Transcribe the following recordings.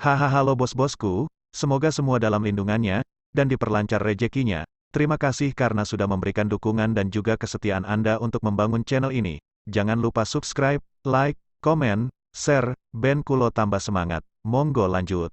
Hahaha halo bos-bosku, semoga semua dalam lindungannya, dan diperlancar rezekinya. Terima kasih karena sudah memberikan dukungan dan juga kesetiaan Anda untuk membangun channel ini. Jangan lupa subscribe, like, komen, share, Ben Kulo tambah semangat. Monggo lanjut.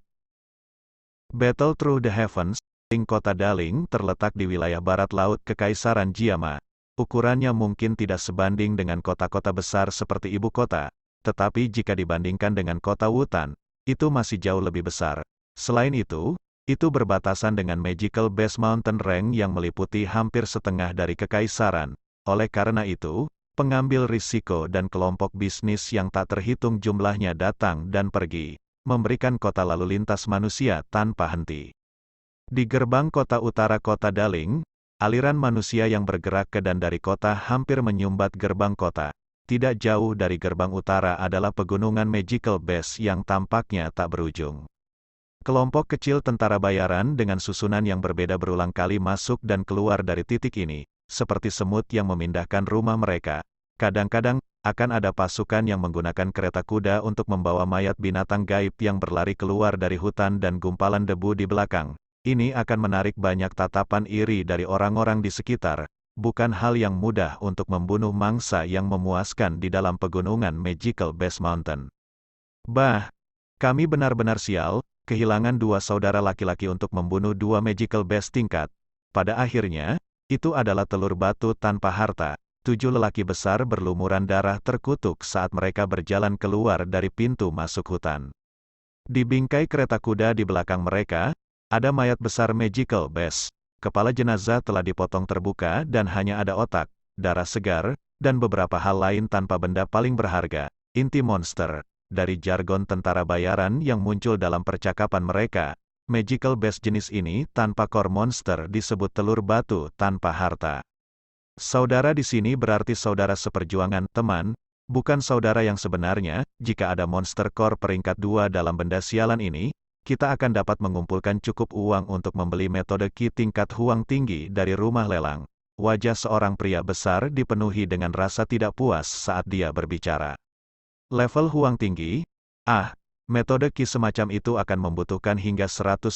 Battle Through the Heavens, kota Daling terletak di wilayah barat laut Kekaisaran Jiama. Ukurannya mungkin tidak sebanding dengan kota-kota besar seperti ibu kota, tetapi jika dibandingkan dengan kota Wutan, itu masih jauh lebih besar. Selain itu berbatasan dengan Magical Base Mountain Range yang meliputi hampir setengah dari kekaisaran. Oleh karena itu, pengambil risiko dan kelompok bisnis yang tak terhitung jumlahnya datang dan pergi, memberikan kota lalu lintas manusia tanpa henti. Di gerbang kota utara kota Daling, aliran manusia yang bergerak ke dan dari kota hampir menyumbat gerbang kota. Tidak jauh dari gerbang utara adalah pegunungan Magical Base yang tampaknya tak berujung. Kelompok kecil tentara bayaran dengan susunan yang berbeda berulang kali masuk dan keluar dari titik ini, seperti semut yang memindahkan rumah mereka. Kadang-kadang, akan ada pasukan yang menggunakan kereta kuda untuk membawa mayat binatang gaib yang berlari keluar dari hutan dan gumpalan debu di belakang. Ini akan menarik banyak tatapan iri dari orang-orang di sekitar. Bukan hal yang mudah untuk membunuh mangsa yang memuaskan di dalam pegunungan Magical Base Mountain. Bah, kami benar-benar sial, kehilangan dua saudara laki-laki untuk membunuh dua Magical Base tingkat. Pada akhirnya, itu adalah telur batu tanpa harta. 7 lelaki besar berlumuran darah terkutuk saat mereka berjalan keluar dari pintu masuk hutan. Di bingkai kereta kuda di belakang mereka, ada mayat besar Magical Base. Kepala jenazah telah dipotong terbuka dan hanya ada otak, darah segar, dan beberapa hal lain tanpa benda paling berharga. Inti monster, dari jargon tentara bayaran yang muncul dalam percakapan mereka, Magical Base jenis ini tanpa core monster disebut telur batu tanpa harta. Saudara di sini berarti saudara seperjuangan, teman, bukan saudara yang sebenarnya. Jika ada monster core peringkat 2 dalam benda sialan ini, kita akan dapat mengumpulkan cukup uang untuk membeli metode Ki tingkat Huang tinggi dari rumah lelang. Wajah seorang pria besar dipenuhi dengan rasa tidak puas saat dia berbicara. Level Huang tinggi? Metode Ki semacam itu akan membutuhkan hingga 110.000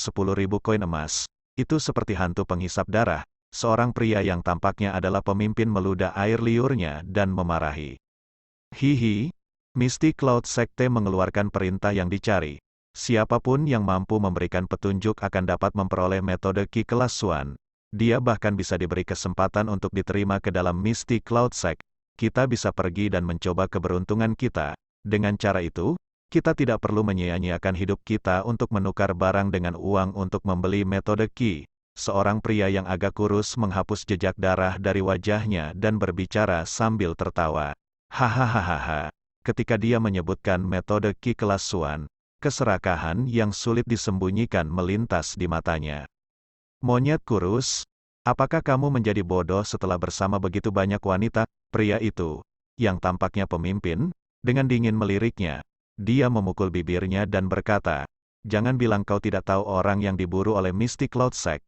koin emas. Itu seperti hantu penghisap darah. Seorang pria yang tampaknya adalah pemimpin meludah air liurnya dan memarahi. Hihi, Mystic Cloud Sekte mengeluarkan perintah yang dicari. Siapapun yang mampu memberikan petunjuk akan dapat memperoleh metode Ki kelas Xuan. Dia bahkan bisa diberi kesempatan untuk diterima ke dalam Mystic Cloud Sect. Kita bisa pergi dan mencoba keberuntungan kita. Dengan cara itu, kita tidak perlu menyia-nyiakan hidup kita untuk menukar barang dengan uang untuk membeli metode Ki. Seorang pria yang agak kurus menghapus jejak darah dari wajahnya dan berbicara sambil tertawa. Hahaha. Ketika dia menyebutkan metode Ki kelas Xuan, keserakahan yang sulit disembunyikan melintas di matanya. Monyet kurus, apakah kamu menjadi bodoh setelah bersama begitu banyak wanita? Pria itu, yang tampaknya pemimpin, dengan dingin meliriknya. Dia memukul bibirnya dan berkata, jangan bilang kau tidak tahu orang yang diburu oleh Mystic Cloud Sect.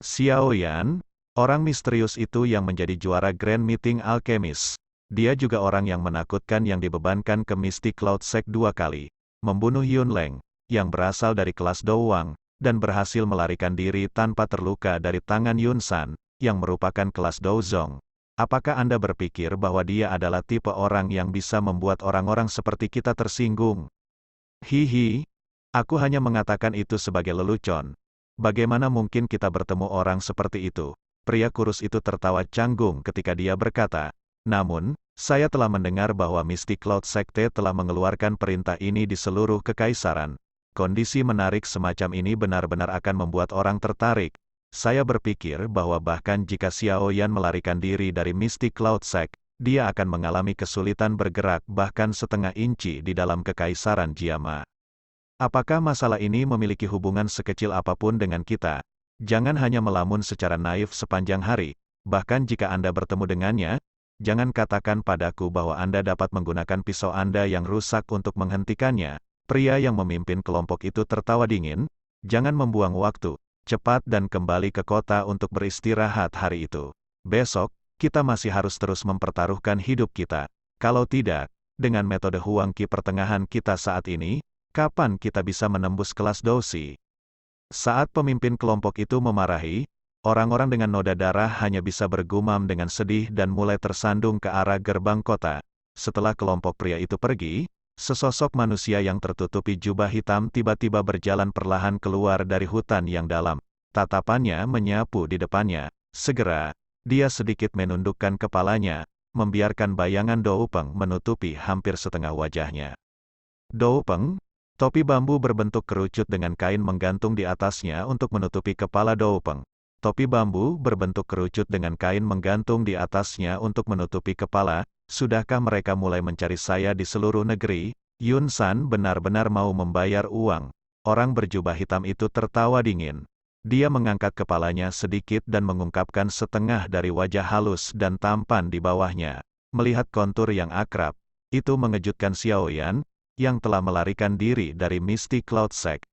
Xiao Yan, orang misterius itu yang menjadi juara Grand Meeting Alchemist. Dia juga orang yang menakutkan yang dibebankan ke Mystic Cloud Sect 2 kali. Membunuh Yun Leng, yang berasal dari kelas Douwang, dan berhasil melarikan diri tanpa terluka dari tangan Yun San, yang merupakan kelas Douzong. Apakah Anda berpikir bahwa dia adalah tipe orang yang bisa membuat orang-orang seperti kita tersinggung? Hihi, aku hanya mengatakan itu sebagai lelucon. Bagaimana mungkin kita bertemu orang seperti itu? Pria kurus itu tertawa canggung ketika dia berkata, namun, saya telah mendengar bahwa Mystic Cloud Sekte telah mengeluarkan perintah ini di seluruh kekaisaran. Kondisi menarik semacam ini benar-benar akan membuat orang tertarik. Saya berpikir bahwa bahkan jika Xiao Yan melarikan diri dari Mystic Cloud Sect, dia akan mengalami kesulitan bergerak bahkan setengah inci di dalam kekaisaran Jiama. Apakah masalah ini memiliki hubungan sekecil apapun dengan kita? Jangan hanya melamun secara naif sepanjang hari. Bahkan jika Anda bertemu dengannya, jangan katakan padaku bahwa Anda dapat menggunakan pisau Anda yang rusak untuk menghentikannya. Pria yang memimpin kelompok itu tertawa dingin. Jangan membuang waktu. Cepat dan kembali ke kota untuk beristirahat hari itu. Besok, kita masih harus terus mempertaruhkan hidup kita. Kalau tidak, dengan metode Huang Qi pertengahan kita saat ini, Kapan kita bisa menembus kelas Dousi? Saat pemimpin kelompok itu memarahi, orang-orang dengan noda darah hanya bisa bergumam dengan sedih dan mulai tersandung ke arah gerbang kota. Setelah kelompok pria itu pergi, sesosok manusia yang tertutupi jubah hitam tiba-tiba berjalan perlahan keluar dari hutan yang dalam. Tatapannya menyapu di depannya. Segera, dia sedikit menundukkan kepalanya, membiarkan bayangan Doupeng menutupi hampir setengah wajahnya. Doupeng, topi bambu berbentuk kerucut dengan kain menggantung di atasnya untuk menutupi kepala Doupeng. Topi bambu berbentuk kerucut dengan kain menggantung di atasnya untuk menutupi kepala. Sudahkah mereka mulai mencari saya di seluruh negeri? Yun San benar-benar mau membayar uang. Orang berjubah hitam itu tertawa dingin. Dia mengangkat kepalanya sedikit dan mengungkapkan setengah dari wajah halus dan tampan di bawahnya. Melihat kontur yang akrab, itu mengejutkan Xiaoyan, yang telah melarikan diri dari Mystic Cloud Sect.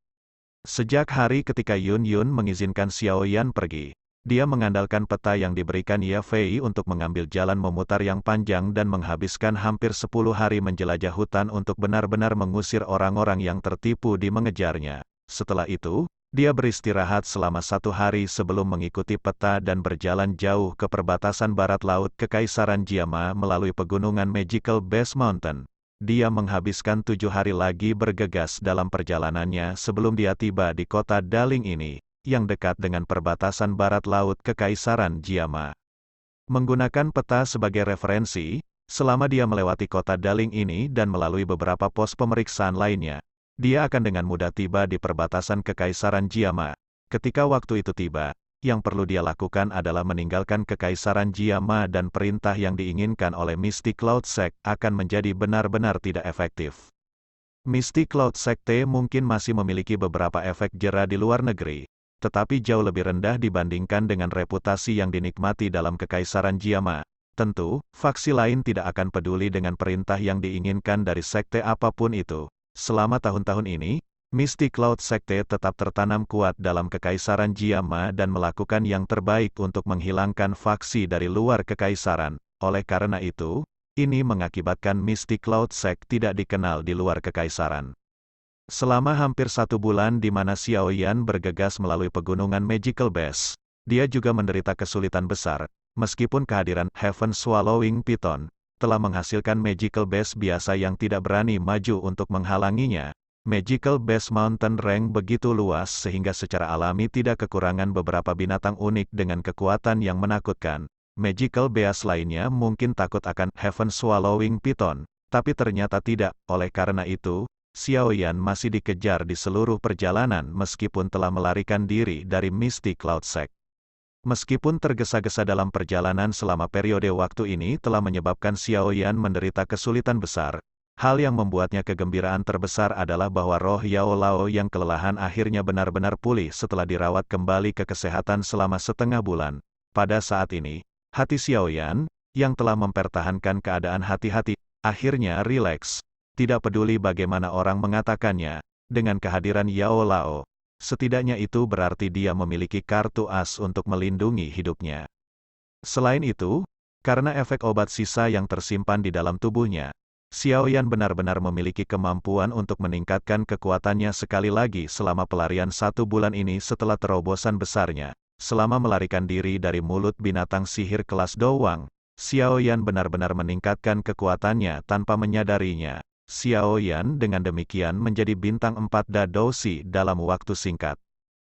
Sejak hari ketika Yun Yun mengizinkan Xiaoyan pergi, dia mengandalkan peta yang diberikan Ye Fei untuk mengambil jalan memutar yang panjang dan menghabiskan hampir 10 hari menjelajah hutan untuk benar-benar mengusir orang-orang yang tertipu di mengejarnya. Setelah itu, dia beristirahat selama 1 hari sebelum mengikuti peta dan berjalan jauh ke perbatasan barat laut Kekaisaran Jiama melalui pegunungan Magical Base Mountain. Dia menghabiskan 7 hari lagi bergegas dalam perjalanannya sebelum dia tiba di kota Daling ini, yang dekat dengan perbatasan barat laut Kekaisaran Jiama. Menggunakan peta sebagai referensi, selama dia melewati kota Daling ini dan melalui beberapa pos pemeriksaan lainnya, dia akan dengan mudah tiba di perbatasan Kekaisaran Jiama. Ketika waktu itu tiba, yang perlu dia lakukan adalah meninggalkan Kekaisaran Jiama dan perintah yang diinginkan oleh Mystic Cloud Sect akan menjadi benar-benar tidak efektif. Mystic Cloud Sekte mungkin masih memiliki beberapa efek jera di luar negeri, tetapi jauh lebih rendah dibandingkan dengan reputasi yang dinikmati dalam Kekaisaran Jiama. Tentu, faksi lain tidak akan peduli dengan perintah yang diinginkan dari sekte apapun itu. Selama tahun-tahun ini, Mystic Cloud Sekte tetap tertanam kuat dalam Kekaisaran Jiama dan melakukan yang terbaik untuk menghilangkan faksi dari luar Kekaisaran. Oleh karena itu, ini mengakibatkan Mystic Cloud Sect tidak dikenal di luar Kekaisaran. Selama hampir 1 bulan di mana Xiaoyan bergegas melalui pegunungan Magical Base, dia juga menderita kesulitan besar, meskipun kehadiran Heaven Swallowing Python telah menghasilkan Magical Base biasa yang tidak berani maju untuk menghalanginya. Magical Base Mountain Range begitu luas sehingga secara alami tidak kekurangan beberapa binatang unik dengan kekuatan yang menakutkan. Magical Beast lainnya mungkin takut akan Heaven Swallowing Python, tapi ternyata tidak. Oleh karena itu, Xiaoyan masih dikejar di seluruh perjalanan meskipun telah melarikan diri dari Mystic Cloud Sect. Meskipun tergesa-gesa dalam perjalanan selama periode waktu ini telah menyebabkan Xiaoyan menderita kesulitan besar, hal yang membuatnya kegembiraan terbesar adalah bahwa roh Yao Lao yang kelelahan akhirnya benar-benar pulih setelah dirawat kembali ke kesehatan selama setengah bulan. Pada saat ini, hati Xiaoyan, yang telah mempertahankan keadaan hati-hati, akhirnya rileks. Tidak peduli bagaimana orang mengatakannya, dengan kehadiran Yao Lao, setidaknya itu berarti dia memiliki kartu as untuk melindungi hidupnya. Selain itu, karena efek obat sisa yang tersimpan di dalam tubuhnya, Xiaoyan benar-benar memiliki kemampuan untuk meningkatkan kekuatannya sekali lagi selama pelarian 1 bulan ini setelah terobosan besarnya. Selama melarikan diri dari mulut binatang sihir kelas Dowang, Xiaoyan benar-benar meningkatkan kekuatannya tanpa menyadarinya. Xiaoyan dengan demikian menjadi bintang 4 Da Dousi dalam waktu singkat.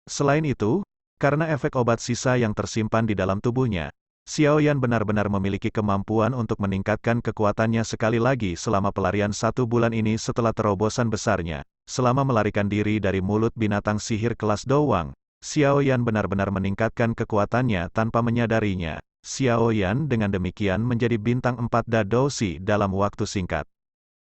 Selain itu, karena efek obat sisa yang tersimpan di dalam tubuhnya, Xiaoyan benar-benar memiliki kemampuan untuk meningkatkan kekuatannya sekali lagi selama pelarian 1 bulan ini setelah terobosan besarnya. Selama melarikan diri dari mulut binatang sihir kelas Dowang, Xiaoyan benar-benar meningkatkan kekuatannya tanpa menyadarinya. Xiaoyan dengan demikian menjadi bintang 4 Da Dousi dalam waktu singkat.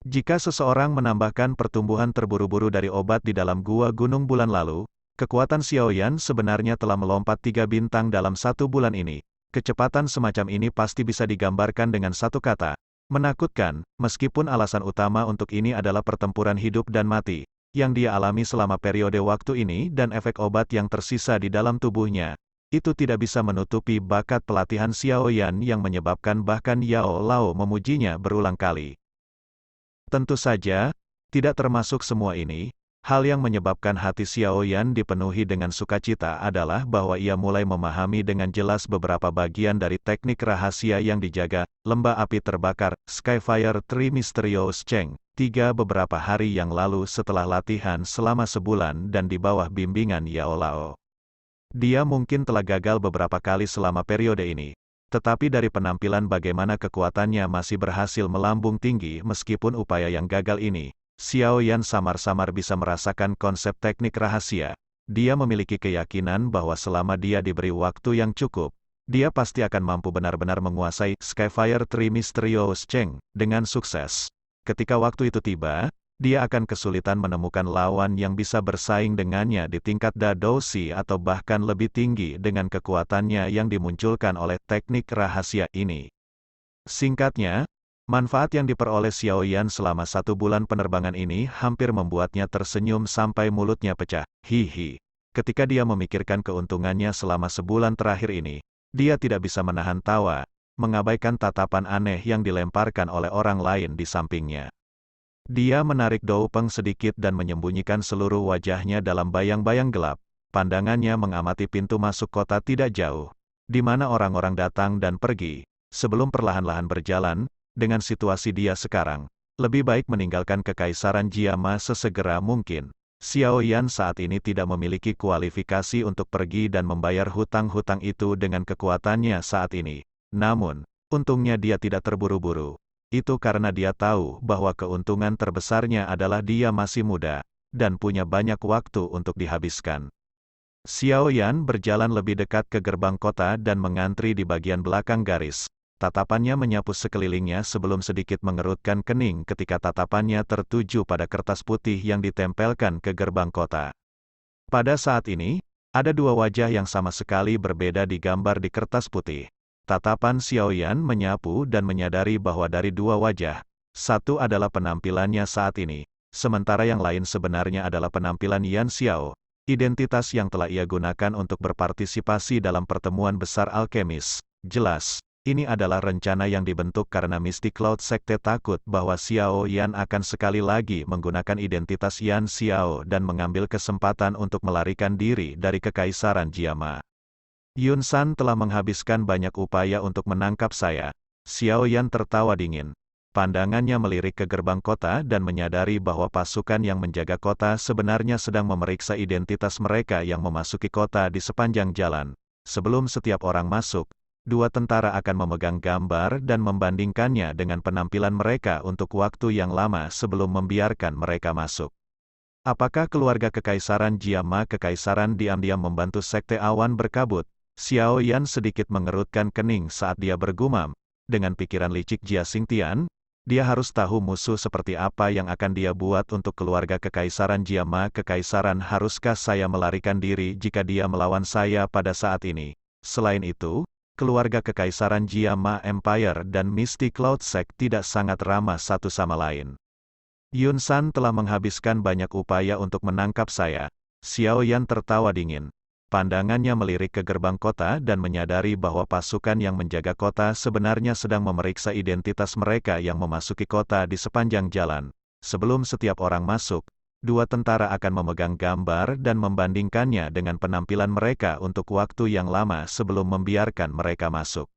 Jika seseorang menambahkan pertumbuhan terburu-buru dari obat di dalam gua gunung bulan lalu, kekuatan Xiaoyan sebenarnya telah melompat 3 bintang dalam 1 bulan ini. Kecepatan semacam ini pasti bisa digambarkan dengan satu kata, menakutkan, meskipun alasan utama untuk ini adalah pertempuran hidup dan mati, yang dia alami selama periode waktu ini dan efek obat yang tersisa di dalam tubuhnya. Itu tidak bisa menutupi bakat pelatihan Xiaoyan yang menyebabkan bahkan Yao Lao memujinya berulang kali. Tentu saja, Tidak termasuk semua ini, hal yang menyebabkan hati Xiao Yan dipenuhi dengan sukacita adalah bahwa ia mulai memahami dengan jelas beberapa bagian dari teknik rahasia yang dijaga, lembah api terbakar, Skyfire Tree Mysterious Cheng, 3 beberapa hari yang lalu setelah latihan selama sebulan dan di bawah bimbingan Yao Lao. Dia mungkin telah gagal beberapa kali selama periode ini, tetapi dari penampilan bagaimana kekuatannya masih berhasil melambung tinggi meskipun upaya yang gagal ini, Xiao Yan samar-samar bisa merasakan konsep teknik rahasia. Dia memiliki keyakinan bahwa selama dia diberi waktu yang cukup, dia pasti akan mampu benar-benar menguasai Skyfire Tree Mysterious Cheng dengan sukses. Ketika waktu itu tiba, dia akan kesulitan menemukan lawan yang bisa bersaing dengannya di tingkat Dadoshi atau bahkan lebih tinggi dengan kekuatannya yang dimunculkan oleh teknik rahasia ini. Singkatnya, manfaat yang diperoleh Xiao Yan selama 1 bulan penerbangan ini hampir membuatnya tersenyum sampai mulutnya pecah. Hihi. Ketika dia memikirkan keuntungannya selama sebulan terakhir ini, dia tidak bisa menahan tawa, mengabaikan tatapan aneh yang dilemparkan oleh orang lain di sampingnya. Dia menarik doupeng sedikit dan menyembunyikan seluruh wajahnya dalam bayang-bayang gelap. Pandangannya mengamati pintu masuk kota tidak jauh, di mana orang-orang datang dan pergi. Sebelum perlahan-lahan berjalan, dengan situasi dia sekarang, lebih baik meninggalkan kekaisaran Jiama sesegera mungkin. Xiao Yan saat ini tidak memiliki kualifikasi untuk pergi dan membayar hutang-hutang itu dengan kekuatannya saat ini. Namun, untungnya dia tidak terburu-buru. Itu karena dia tahu bahwa keuntungan terbesarnya adalah dia masih muda, dan punya banyak waktu untuk dihabiskan. Xiao Yan berjalan lebih dekat ke gerbang kota dan mengantri di bagian belakang garis. Tatapannya menyapu sekelilingnya sebelum sedikit mengerutkan kening ketika tatapannya tertuju pada kertas putih yang ditempelkan ke gerbang kota. Pada saat ini, ada 2 wajah yang sama sekali berbeda digambar di kertas putih. Tatapan Xiao Yan menyapu dan menyadari bahwa dari 2 wajah, satu adalah penampilannya saat ini, sementara yang lain sebenarnya adalah penampilan Yan Xiao, identitas yang telah ia gunakan untuk berpartisipasi dalam pertemuan besar alkemis. Jelas, ini adalah rencana yang dibentuk karena Mystic Cloud Sekte takut bahwa Xiao Yan akan sekali lagi menggunakan identitas Yan Xiao dan mengambil kesempatan untuk melarikan diri dari kekaisaran Jiama. Yun San telah menghabiskan banyak upaya untuk menangkap saya. Xiao Yan tertawa dingin. Pandangannya melirik ke gerbang kota dan menyadari bahwa pasukan yang menjaga kota sebenarnya sedang memeriksa identitas mereka yang memasuki kota di sepanjang jalan. Sebelum setiap orang masuk, 2 tentara akan memegang gambar dan membandingkannya dengan penampilan mereka untuk waktu yang lama sebelum membiarkan mereka masuk. Apakah keluarga kekaisaran Jiama kekaisaran diam-diam membantu Sekte Awan Berkabut? Xiao Yan sedikit mengerutkan kening saat dia bergumam. Dengan pikiran licik Jia Xingtian, dia harus tahu musuh seperti apa yang akan dia buat untuk keluarga kekaisaran Jiama kekaisaran. Haruskah saya melarikan diri jika dia melawan saya pada saat ini? Selain itu, keluarga kekaisaran Jiama Empire dan Mystic Cloud Sect tidak sangat ramah satu sama lain. Yun San telah menghabiskan banyak upaya untuk menangkap saya. Xiao Yan tertawa dingin. Pandangannya melirik ke gerbang kota dan menyadari bahwa pasukan yang menjaga kota sebenarnya sedang memeriksa identitas mereka yang memasuki kota di sepanjang jalan. Sebelum setiap orang masuk, 2 tentara akan memegang gambar dan membandingkannya dengan penampilan mereka untuk waktu yang lama sebelum membiarkan mereka masuk.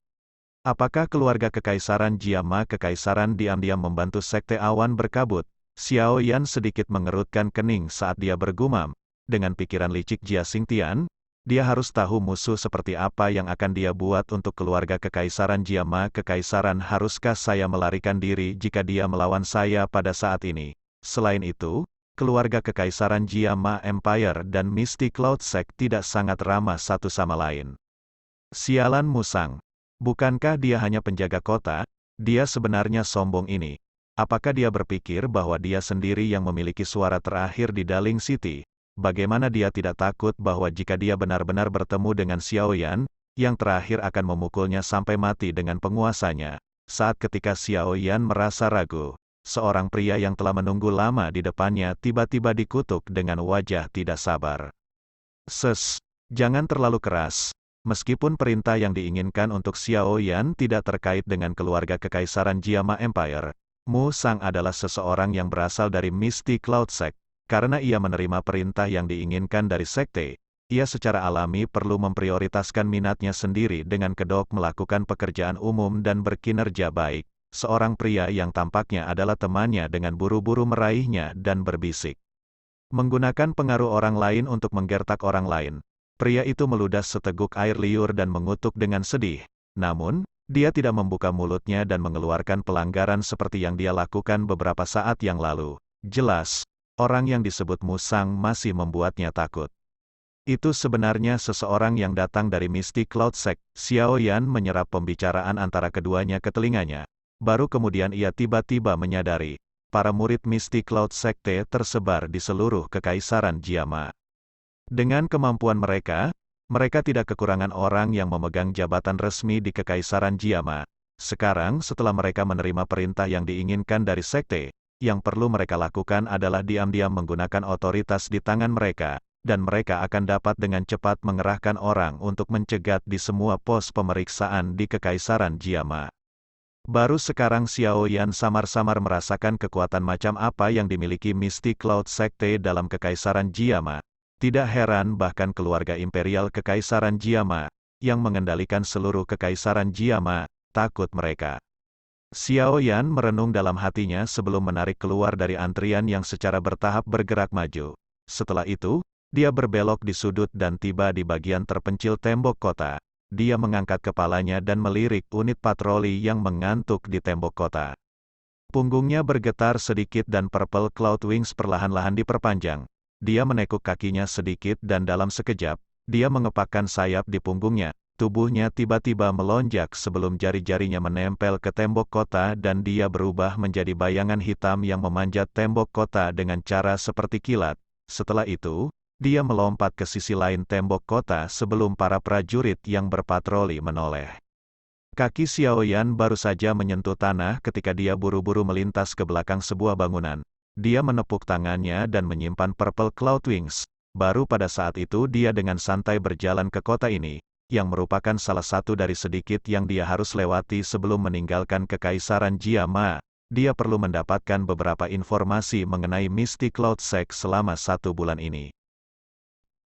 Apakah keluarga kekaisaran Jiama kekaisaran diam-diam membantu Sekte Awan Berkabut? Xiao Yan sedikit mengerutkan kening saat dia bergumam. Dengan pikiran licik Jia Xingtian, dia harus tahu musuh seperti apa yang akan dia buat untuk keluarga kekaisaran Jiama kekaisaran. Haruskah saya melarikan diri jika dia melawan saya pada saat ini? Selain itu, keluarga kekaisaran Jiama Empire dan Mystic Cloud Sect tidak sangat ramah satu sama lain. Sialan musang. Bukankah dia hanya penjaga kota? Dia sebenarnya sombong ini. Apakah dia berpikir bahwa dia sendiri yang memiliki suara terakhir di Daling City? Bagaimana dia tidak takut bahwa jika dia benar-benar bertemu dengan Xiao Yan, yang terakhir akan memukulnya sampai mati dengan penguasanya? Saat ketika Xiao Yan merasa ragu, seorang pria yang telah menunggu lama di depannya tiba-tiba dikutuk dengan wajah tidak sabar. Jangan terlalu keras. Meskipun perintah yang diinginkan untuk Xiao Yan tidak terkait dengan keluarga kekaisaran Jiama Empire, Mu Sang adalah seseorang yang berasal dari Misty Cloud Sect. Karena ia menerima perintah yang diinginkan dari sekte, ia secara alami perlu memprioritaskan minatnya sendiri dengan kedok melakukan pekerjaan umum dan berkinerja baik. Seorang pria yang tampaknya adalah temannya dengan buru-buru meraihnya dan berbisik. Menggunakan pengaruh orang lain untuk menggertak orang lain. Pria itu meludas seteguk air liur dan mengutuk dengan sedih. Namun, dia tidak membuka mulutnya dan mengeluarkan pelanggaran seperti yang dia lakukan beberapa saat yang lalu. Jelas, orang yang disebut Mu Sang masih membuatnya takut. Itu sebenarnya seseorang yang datang dari Misty Cloud Sect. Xiao Yan menyerap pembicaraan antara keduanya ke telinganya. Baru kemudian ia tiba-tiba menyadari, para murid Misty Cloud Sekte tersebar di seluruh Kekaisaran Jiama. Dengan kemampuan mereka, mereka tidak kekurangan orang yang memegang jabatan resmi di Kekaisaran Jiama. Sekarang setelah mereka menerima perintah yang diinginkan dari sekte, yang perlu mereka lakukan adalah diam-diam menggunakan otoritas di tangan mereka, dan mereka akan dapat dengan cepat mengerahkan orang untuk mencegat di semua pos pemeriksaan di Kekaisaran Jiama. Baru sekarang Xiao Yan samar-samar merasakan kekuatan macam apa yang dimiliki Misty Cloud Sekte dalam Kekaisaran Jiama. Tidak heran bahkan keluarga imperial Kekaisaran Jiama, yang mengendalikan seluruh Kekaisaran Jiama, takut mereka. Xiao Yan merenung dalam hatinya sebelum menarik keluar dari antrian yang secara bertahap bergerak maju. Setelah itu, dia berbelok di sudut dan tiba di bagian terpencil tembok kota. Dia mengangkat kepalanya dan melirik unit patroli yang mengantuk di tembok kota. Punggungnya bergetar sedikit dan Purple Cloud Wings perlahan-lahan diperpanjang. Dia menekuk kakinya sedikit dan dalam sekejap, dia mengepakkan sayap di punggungnya. Tubuhnya tiba-tiba melonjak sebelum jari-jarinya menempel ke tembok kota dan dia berubah menjadi bayangan hitam yang memanjat tembok kota dengan cara seperti kilat. Setelah itu, dia melompat ke sisi lain tembok kota sebelum para prajurit yang berpatroli menoleh. Kaki Xiao Yan baru saja menyentuh tanah ketika dia buru-buru melintas ke belakang sebuah bangunan. Dia menepuk tangannya dan menyimpan Purple Cloud Wings. Baru pada saat itu dia dengan santai berjalan ke kota ini, yang merupakan salah satu dari sedikit yang dia harus lewati sebelum meninggalkan Kekaisaran Jiama. Dia perlu mendapatkan beberapa informasi mengenai Misty Cloud Sect selama 1 bulan ini.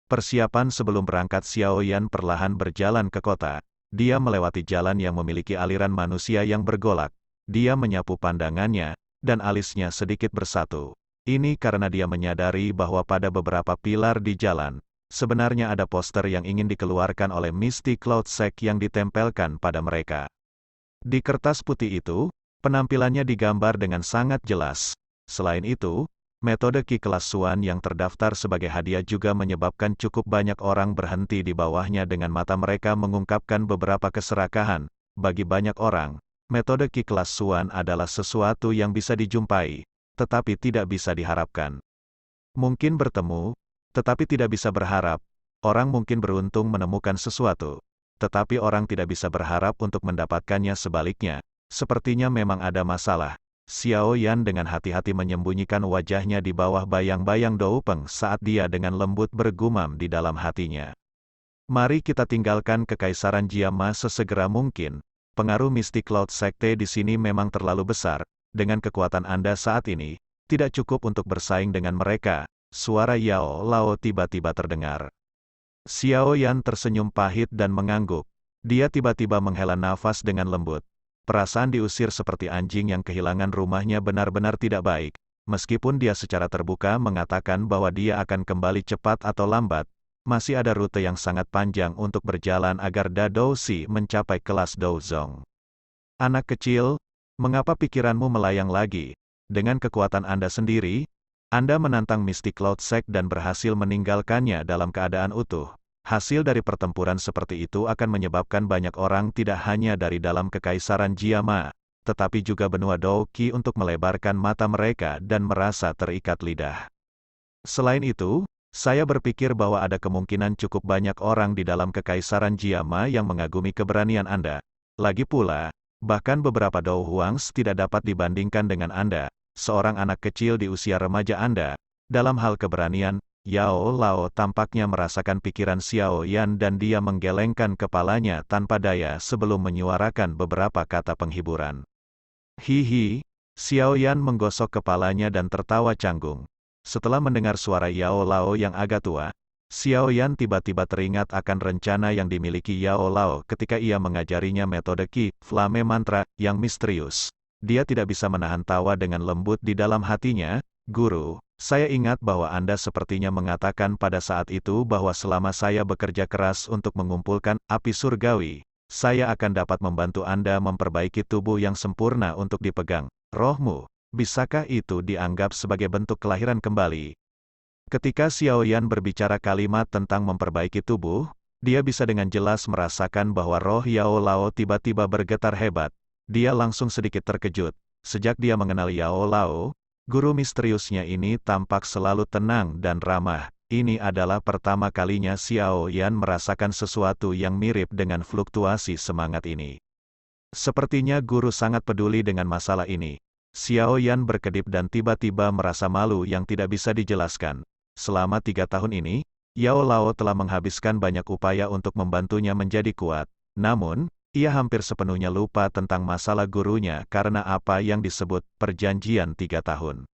Persiapan sebelum berangkat Xiao Yan perlahan berjalan ke kota. Dia melewati jalan yang memiliki aliran manusia yang bergolak. Dia menyapu pandangannya, dan alisnya sedikit bersatu. Ini karena dia menyadari bahwa pada beberapa pilar di jalan, sebenarnya ada poster yang ingin dikeluarkan oleh Misty Cloud Sect yang ditempelkan pada mereka. Di kertas putih itu, penampilannya digambar dengan sangat jelas. Selain itu, metode Ki kelas Suan yang terdaftar sebagai hadiah juga menyebabkan cukup banyak orang berhenti di bawahnya dengan mata mereka mengungkapkan beberapa keserakahan. Bagi banyak orang, metode Ki kelas Suan adalah sesuatu yang bisa dijumpai, tetapi tidak bisa diharapkan. Mungkin bertemu, tetapi tidak bisa berharap. Orang mungkin beruntung menemukan sesuatu, tetapi orang tidak bisa berharap untuk mendapatkannya sebaliknya. Sepertinya memang ada masalah. Xiao Yan dengan hati-hati menyembunyikan wajahnya di bawah bayang-bayang Doupeng saat dia dengan lembut bergumam di dalam hatinya. Mari kita tinggalkan Kekaisaran Jiama sesegera mungkin. Pengaruh Misty Cloud Sekte di sini memang terlalu besar. Dengan kekuatan Anda saat ini, tidak cukup untuk bersaing dengan mereka. Suara Yao Lao tiba-tiba terdengar. Xiao Yan tersenyum pahit dan mengangguk. Dia tiba-tiba menghela nafas dengan lembut. Perasaan diusir seperti anjing yang kehilangan rumahnya benar-benar tidak baik. Meskipun dia secara terbuka mengatakan bahwa dia akan kembali cepat atau lambat, masih ada rute yang sangat panjang untuk berjalan agar Da Dousi mencapai kelas Douzong. Anak kecil, mengapa pikiranmu melayang lagi? Dengan kekuatan Anda sendiri, Anda menantang Misty Cloud Sect dan berhasil meninggalkannya dalam keadaan utuh. Hasil dari pertempuran seperti itu akan menyebabkan banyak orang tidak hanya dari dalam Kekaisaran Jiama, tetapi juga benua Douqi untuk melebarkan mata mereka dan merasa terikat lidah. Selain itu, saya berpikir bahwa ada kemungkinan cukup banyak orang di dalam Kekaisaran Jiama yang mengagumi keberanian Anda. Lagi pula, bahkan beberapa Dou Huangs tidak dapat dibandingkan dengan Anda, seorang anak kecil di usia remaja Anda. Dalam hal keberanian, Yao Lao tampaknya merasakan pikiran Xiao Yan dan dia menggelengkan kepalanya tanpa daya sebelum menyuarakan beberapa kata penghiburan. Hihi, Xiao Yan menggosok kepalanya dan tertawa canggung. Setelah mendengar suara Yao Lao yang agak tua, Xiao Yan tiba-tiba teringat akan rencana yang dimiliki Yao Lao ketika ia mengajarinya metode Qi, Flame Mantra, yang misterius. Dia tidak bisa menahan tawa dengan lembut di dalam hatinya. Guru, saya ingat bahwa Anda sepertinya mengatakan pada saat itu bahwa selama saya bekerja keras untuk mengumpulkan api surgawi, saya akan dapat membantu Anda memperbaiki tubuh yang sempurna untuk dipegang rohmu. Bisakah itu dianggap sebagai bentuk kelahiran kembali? Ketika Xiao Yan berbicara kalimat tentang memperbaiki tubuh, dia bisa dengan jelas merasakan bahwa roh Yao Lao tiba-tiba bergetar hebat. Dia langsung sedikit terkejut. Sejak dia mengenal Yao Lao, guru misteriusnya ini tampak selalu tenang dan ramah. Ini adalah pertama kalinya Xiao Yan merasakan sesuatu yang mirip dengan fluktuasi semangat ini. Sepertinya guru sangat peduli dengan masalah ini. Xiao Yan berkedip dan tiba-tiba merasa malu yang tidak bisa dijelaskan. Selama 3 tahun ini, Yao Lao telah menghabiskan banyak upaya untuk membantunya menjadi kuat. Namun, ia hampir sepenuhnya lupa tentang masalah gurunya karena apa yang disebut perjanjian 3 tahun.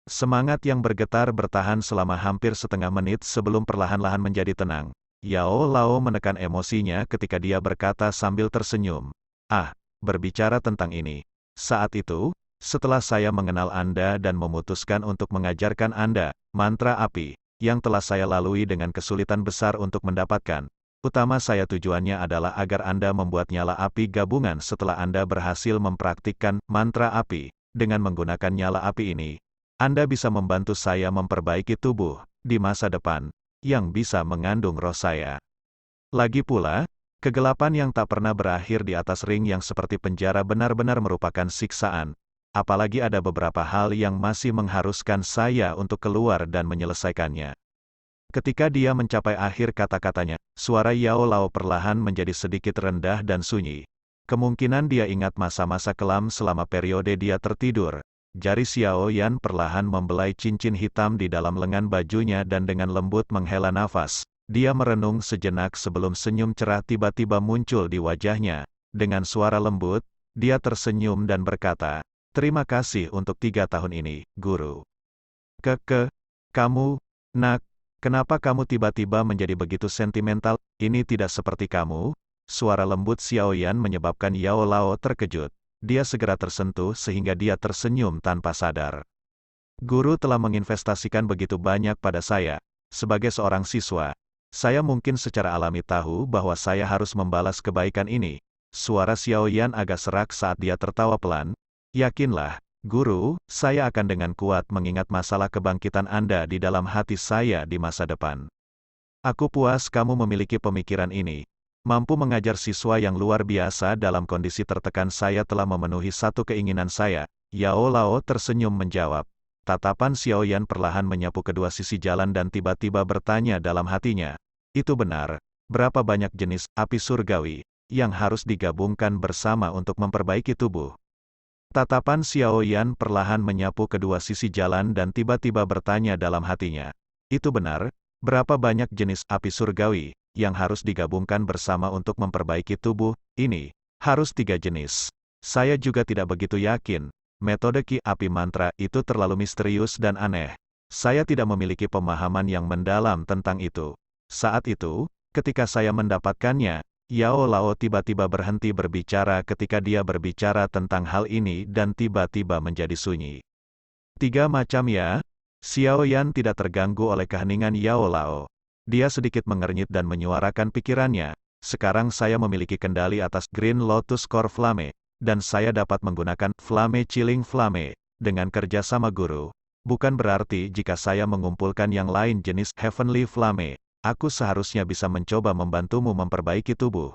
Semangat yang bergetar bertahan selama hampir setengah menit sebelum perlahan-lahan menjadi tenang. Yao Lao menekan emosinya ketika dia berkata sambil tersenyum. Berbicara tentang ini. Saat itu, setelah saya mengenal Anda dan memutuskan untuk mengajarkan Anda mantra api, yang telah saya lalui dengan kesulitan besar untuk mendapatkan. Utama saya tujuannya adalah agar Anda membuat nyala api gabungan setelah Anda berhasil mempraktikkan mantra api. Dengan menggunakan nyala api ini, Anda bisa membantu saya memperbaiki tubuh di masa depan, yang bisa mengandung roh saya. Lagi pula, kegelapan yang tak pernah berakhir di atas ring yang seperti penjara benar-benar merupakan siksaan. Apalagi ada beberapa hal yang masih mengharuskan saya untuk keluar dan menyelesaikannya. Ketika dia mencapai akhir kata-katanya, suara Yao Lao perlahan menjadi sedikit rendah dan sunyi. Kemungkinan dia ingat masa-masa kelam selama periode dia tertidur. Jari Xiao Yan perlahan membelai cincin hitam di dalam lengan bajunya dan dengan lembut menghela nafas. Dia merenung sejenak sebelum senyum cerah tiba-tiba muncul di wajahnya. Dengan suara lembut, dia tersenyum dan berkata, "Terima kasih untuk 3 tahun ini, Guru." Kamu, nak, kenapa kamu tiba-tiba menjadi begitu sentimental? Ini tidak seperti kamu." Suara lembut Xiao Yan menyebabkan Yao Lao terkejut. Dia segera tersentuh sehingga dia tersenyum tanpa sadar. "Guru telah menginvestasikan begitu banyak pada saya. Sebagai seorang siswa, saya mungkin secara alami tahu bahwa saya harus membalas kebaikan ini." Suara Xiao Yan agak serak saat dia tertawa pelan. "Yakinlah, Guru, saya akan dengan kuat mengingat masalah kebangkitan Anda di dalam hati saya di masa depan. Aku puas kamu memiliki pemikiran ini. Mampu mengajar siswa yang luar biasa dalam kondisi tertekan saya telah memenuhi satu keinginan saya." Yao Lao tersenyum menjawab. Tatapan Xiao Yan perlahan menyapu kedua sisi jalan dan tiba-tiba bertanya dalam hatinya. "Itu benar, berapa banyak jenis api surgawi yang harus digabungkan bersama untuk memperbaiki tubuh?" Tatapan Xiao Yan perlahan menyapu kedua sisi jalan dan tiba-tiba bertanya dalam hatinya. "Itu benar, berapa banyak jenis api surgawi yang harus digabungkan bersama untuk memperbaiki tubuh ini?" "Harus 3 jenis. Saya juga tidak begitu yakin. Metode Qi api mantra itu terlalu misterius dan aneh. Saya tidak memiliki pemahaman yang mendalam tentang itu." Saat itu, ketika saya mendapatkannya, Yao Lao tiba-tiba berhenti berbicara ketika dia berbicara tentang hal ini dan tiba-tiba menjadi sunyi. "3 macam ya?" Xiao Yan tidak terganggu oleh keheningan Yao Lao. Dia sedikit mengernyit dan menyuarakan pikirannya. "Sekarang saya memiliki kendali atas Green Lotus Core Flame, dan saya dapat menggunakan Flame Chilling Flame dengan kerja sama Guru. Bukan berarti jika saya mengumpulkan yang lain jenis Heavenly Flame, aku seharusnya bisa mencoba membantumu memperbaiki tubuh."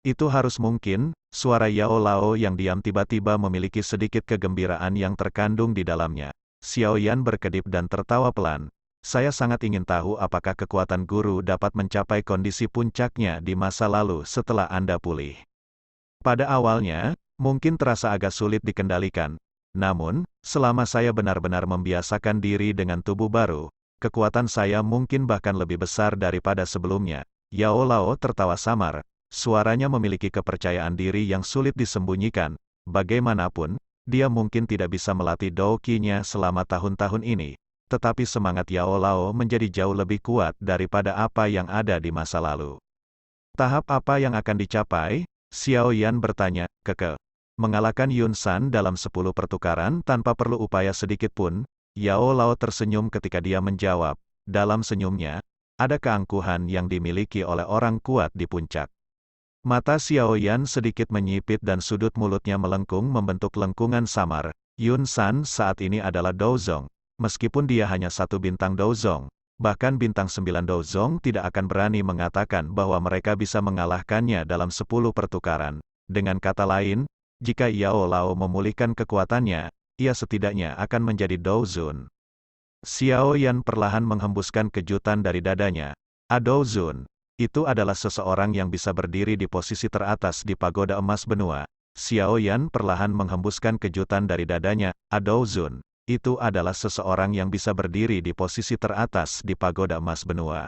"Itu harus mungkin." Suara Yao Lao yang diam tiba-tiba memiliki sedikit kegembiraan yang terkandung di dalamnya. Xiao Yan berkedip dan tertawa pelan. "Saya sangat ingin tahu apakah kekuatan Guru dapat mencapai kondisi puncaknya di masa lalu setelah Anda pulih. Pada awalnya, mungkin terasa agak sulit dikendalikan. Namun, selama saya benar-benar membiasakan diri dengan tubuh baru, kekuatan saya mungkin bahkan lebih besar daripada sebelumnya." Yao Lao tertawa samar. Suaranya memiliki kepercayaan diri yang sulit disembunyikan. "Bagaimanapun, dia mungkin tidak bisa melatih Dou-Qi-nya selama tahun-tahun ini, tetapi semangat Yao Lao menjadi jauh lebih kuat daripada apa yang ada di masa lalu. Tahap apa yang akan dicapai? Xiao Yan bertanya, keke. Mengalahkan Yun San dalam 10 pertukaran tanpa perlu upaya sedikit pun, Yao Lao tersenyum ketika dia menjawab. Dalam senyumnya, ada keangkuhan yang dimiliki oleh orang kuat di puncak. Mata Xiao Yan sedikit menyipit dan sudut mulutnya melengkung membentuk lengkungan samar. Yun San saat ini adalah Douzong. Meskipun dia hanya 1 bintang Douzong, bahkan bintang 9 Douzong tidak akan berani mengatakan bahwa mereka bisa mengalahkannya dalam 10 pertukaran. Dengan kata lain, jika Yao Lao memulihkan kekuatannya, ia setidaknya akan menjadi Douzun. Xiao Yan perlahan menghembuskan kejutan dari dadanya. Douzun, itu adalah seseorang yang bisa berdiri di posisi teratas di pagoda emas benua. Xiao Yan perlahan menghembuskan kejutan dari dadanya. Douzun, itu adalah seseorang yang bisa berdiri di posisi teratas di pagoda emas benua.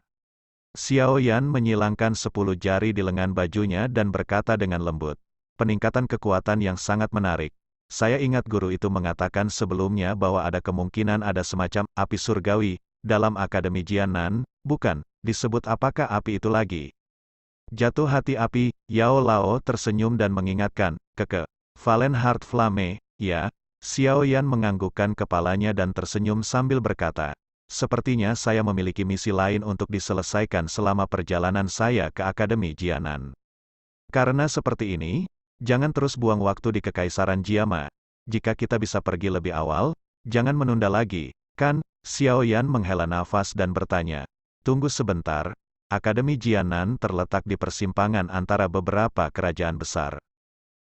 Xiao Yan menyilangkan 10 jari di lengan bajunya dan berkata dengan lembut. Peningkatan kekuatan yang sangat menarik. Saya ingat guru itu mengatakan sebelumnya bahwa ada kemungkinan ada semacam api surgawi dalam Akademi Jianan, bukan? Disebut apakah api itu lagi? Jatuh hati api, Yao Lao tersenyum dan mengingatkan, keke. Valen Heart Flame, ya? Xiao Yan menganggukkan kepalanya dan tersenyum sambil berkata, sepertinya saya memiliki misi lain untuk diselesaikan selama perjalanan saya ke Akademi Jianan. Karena seperti ini, jangan terus buang waktu di Kekaisaran Jiama. Jika kita bisa pergi lebih awal, jangan menunda lagi, kan? Xiao Yan menghela nafas dan bertanya. Tunggu sebentar, Akademi Jianan terletak di persimpangan antara beberapa kerajaan besar.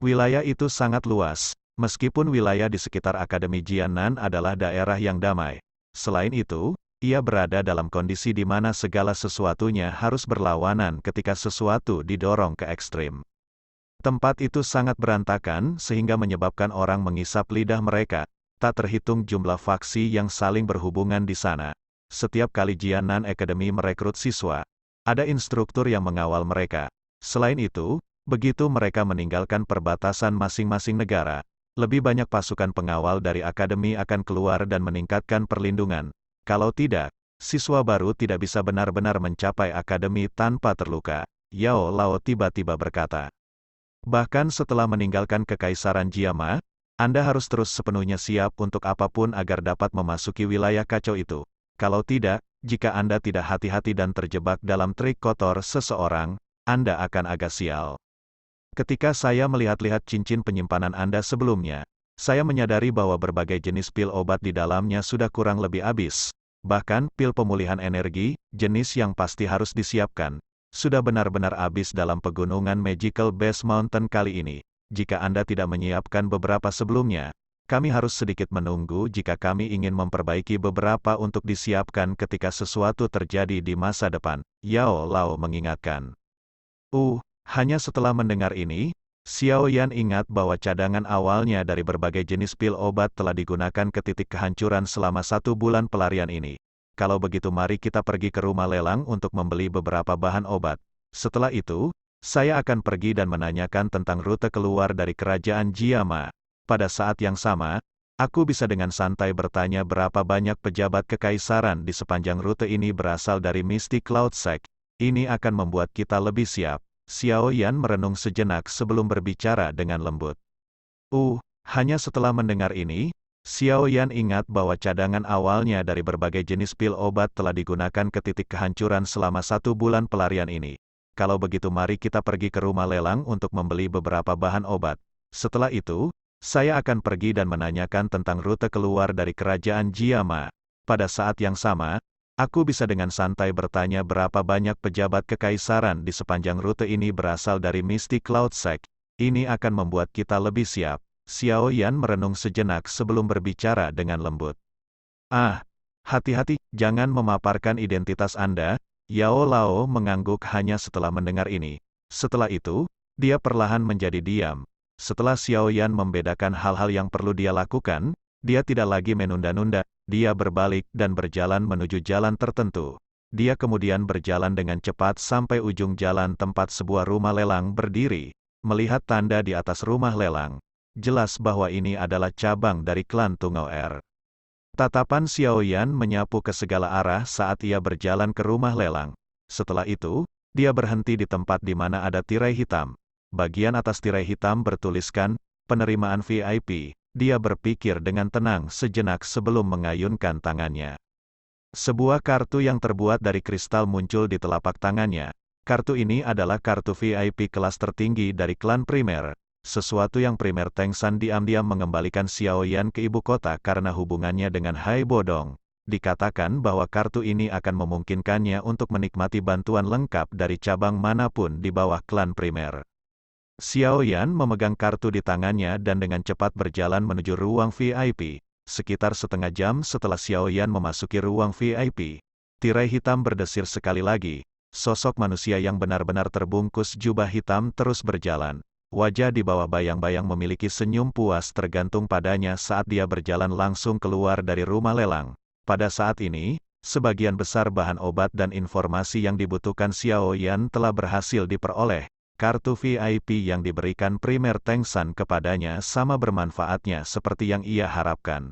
Wilayah itu sangat luas, meskipun wilayah di sekitar Akademi Jianan adalah daerah yang damai. Selain itu, ia berada dalam kondisi di mana segala sesuatunya harus berlawanan ketika sesuatu didorong ke ekstrim. Tempat itu sangat berantakan sehingga menyebabkan orang mengisap lidah mereka. Tak terhitung jumlah faksi yang saling berhubungan di sana. Setiap kali Jianan Academy merekrut siswa, ada instruktur yang mengawal mereka. Selain itu, begitu mereka meninggalkan perbatasan masing-masing negara, lebih banyak pasukan pengawal dari akademi akan keluar dan meningkatkan perlindungan. Kalau tidak, siswa baru tidak bisa benar-benar mencapai akademi tanpa terluka. Yao Lao tiba-tiba berkata. Bahkan setelah meninggalkan Kekaisaran Jiama, Anda harus terus sepenuhnya siap untuk apapun agar dapat memasuki wilayah kacau itu. Kalau tidak, jika Anda tidak hati-hati dan terjebak dalam trik kotor seseorang, Anda akan agak sial. Ketika saya melihat-lihat cincin penyimpanan Anda sebelumnya, saya menyadari bahwa berbagai jenis pil obat di dalamnya sudah kurang lebih habis. Bahkan, pil pemulihan energi, jenis yang pasti harus disiapkan, sudah benar-benar habis dalam pegunungan Magical Base Mountain kali ini. Jika Anda tidak menyiapkan beberapa sebelumnya, kami harus sedikit menunggu jika kami ingin memperbaiki beberapa untuk disiapkan ketika sesuatu terjadi di masa depan, Yao Lao mengingatkan. Hanya setelah mendengar ini, Xiao Yan ingat bahwa cadangan awalnya dari berbagai jenis pil obat telah digunakan ke titik kehancuran selama 1 bulan pelarian ini. Kalau begitu mari kita pergi ke rumah lelang untuk membeli beberapa bahan obat. Setelah itu, saya akan pergi dan menanyakan tentang rute keluar dari kerajaan Jiama. Pada saat yang sama, aku bisa dengan santai bertanya berapa banyak pejabat kekaisaran di sepanjang rute ini berasal dari Mystic Cloud Sect. Ini akan membuat kita lebih siap. Xiao Yan merenung sejenak sebelum berbicara dengan lembut. Hanya setelah mendengar ini, Xiao Yan ingat bahwa cadangan awalnya dari berbagai jenis pil obat telah digunakan ke titik kehancuran selama 1 bulan pelarian ini. Kalau begitu mari kita pergi ke rumah lelang untuk membeli beberapa bahan obat. Setelah itu, saya akan pergi dan menanyakan tentang rute keluar dari kerajaan Jiama. Pada saat yang sama, aku bisa dengan santai bertanya berapa banyak pejabat kekaisaran di sepanjang rute ini berasal dari Mystic Cloud Sect. Ini akan membuat kita lebih siap. Xiao Yan merenung sejenak sebelum berbicara dengan lembut. Hati-hati, jangan memaparkan identitas Anda. Yao Lao mengangguk hanya setelah mendengar ini. Setelah itu, dia perlahan menjadi diam. Setelah Xiao Yan membedakan hal-hal yang perlu dia lakukan, dia tidak lagi menunda-nunda, dia berbalik dan berjalan menuju jalan tertentu. Dia kemudian berjalan dengan cepat sampai ujung jalan tempat sebuah rumah lelang berdiri. Melihat tanda di atas rumah lelang, jelas bahwa ini adalah cabang dari klan Tungau Er. Tatapan Xiao Yan menyapu ke segala arah saat ia berjalan ke rumah lelang. Setelah itu, dia berhenti di tempat di mana ada tirai hitam. Bagian atas tirai hitam bertuliskan, penerimaan VIP. Dia berpikir dengan tenang sejenak sebelum mengayunkan tangannya. Sebuah kartu yang terbuat dari kristal muncul di telapak tangannya. Kartu ini adalah kartu VIP kelas tertinggi dari klan primer. Sesuatu yang primer Teng San diam-diam mengembalikan Xiao Yan ke ibu kota karena hubungannya dengan Hai Bodong. Dikatakan bahwa kartu ini akan memungkinkannya untuk menikmati bantuan lengkap dari cabang manapun di bawah klan primer. Xiao Yan memegang kartu di tangannya dan dengan cepat berjalan menuju ruang VIP. Sekitar setengah jam setelah Xiao Yan memasuki ruang VIP, tirai hitam berdesir sekali lagi. Sosok manusia yang benar-benar terbungkus jubah hitam terus berjalan. Wajah di bawah bayang-bayang memiliki senyum puas tergantung padanya saat dia berjalan langsung keluar dari rumah lelang. Pada saat ini, sebagian besar bahan obat dan informasi yang dibutuhkan Xiao Yan telah berhasil diperoleh. Kartu VIP yang diberikan primer Teng San kepadanya sama bermanfaatnya seperti yang ia harapkan.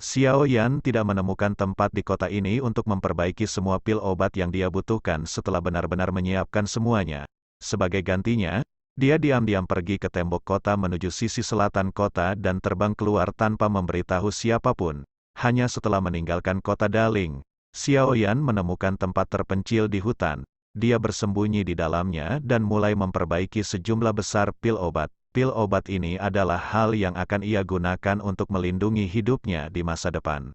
Xiao Yan tidak menemukan tempat di kota ini untuk memperbaiki semua pil obat yang dia butuhkan setelah benar-benar menyiapkan semuanya. Sebagai gantinya, dia diam-diam pergi ke tembok kota menuju sisi selatan kota dan terbang keluar tanpa memberitahu siapapun. Hanya setelah meninggalkan kota Daling, Xiao Yan menemukan tempat terpencil di hutan. Dia bersembunyi di dalamnya dan mulai memperbaiki sejumlah besar pil obat. Pil obat ini adalah hal yang akan ia gunakan untuk melindungi hidupnya di masa depan.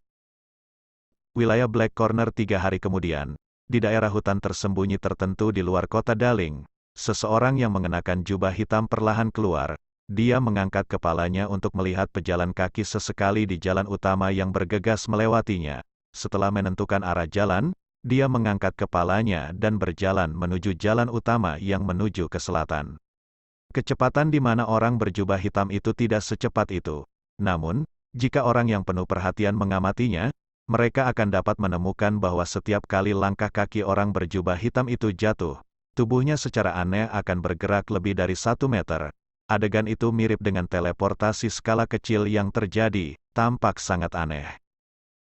Wilayah Black Corner 3 hari kemudian, di daerah hutan tersembunyi tertentu di luar kota Daling, seseorang yang mengenakan jubah hitam perlahan keluar. Dia mengangkat kepalanya untuk melihat pejalan kaki sesekali di jalan utama yang bergegas melewatinya. Setelah menentukan arah jalan, dia mengangkat kepalanya dan berjalan menuju jalan utama yang menuju ke selatan. Kecepatan di mana orang berjubah hitam itu tidak secepat itu. Namun, jika orang yang penuh perhatian mengamatinya, mereka akan dapat menemukan bahwa setiap kali langkah kaki orang berjubah hitam itu jatuh, tubuhnya secara aneh akan bergerak lebih dari 1 meter. Adegan itu mirip dengan teleportasi skala kecil yang terjadi, tampak sangat aneh.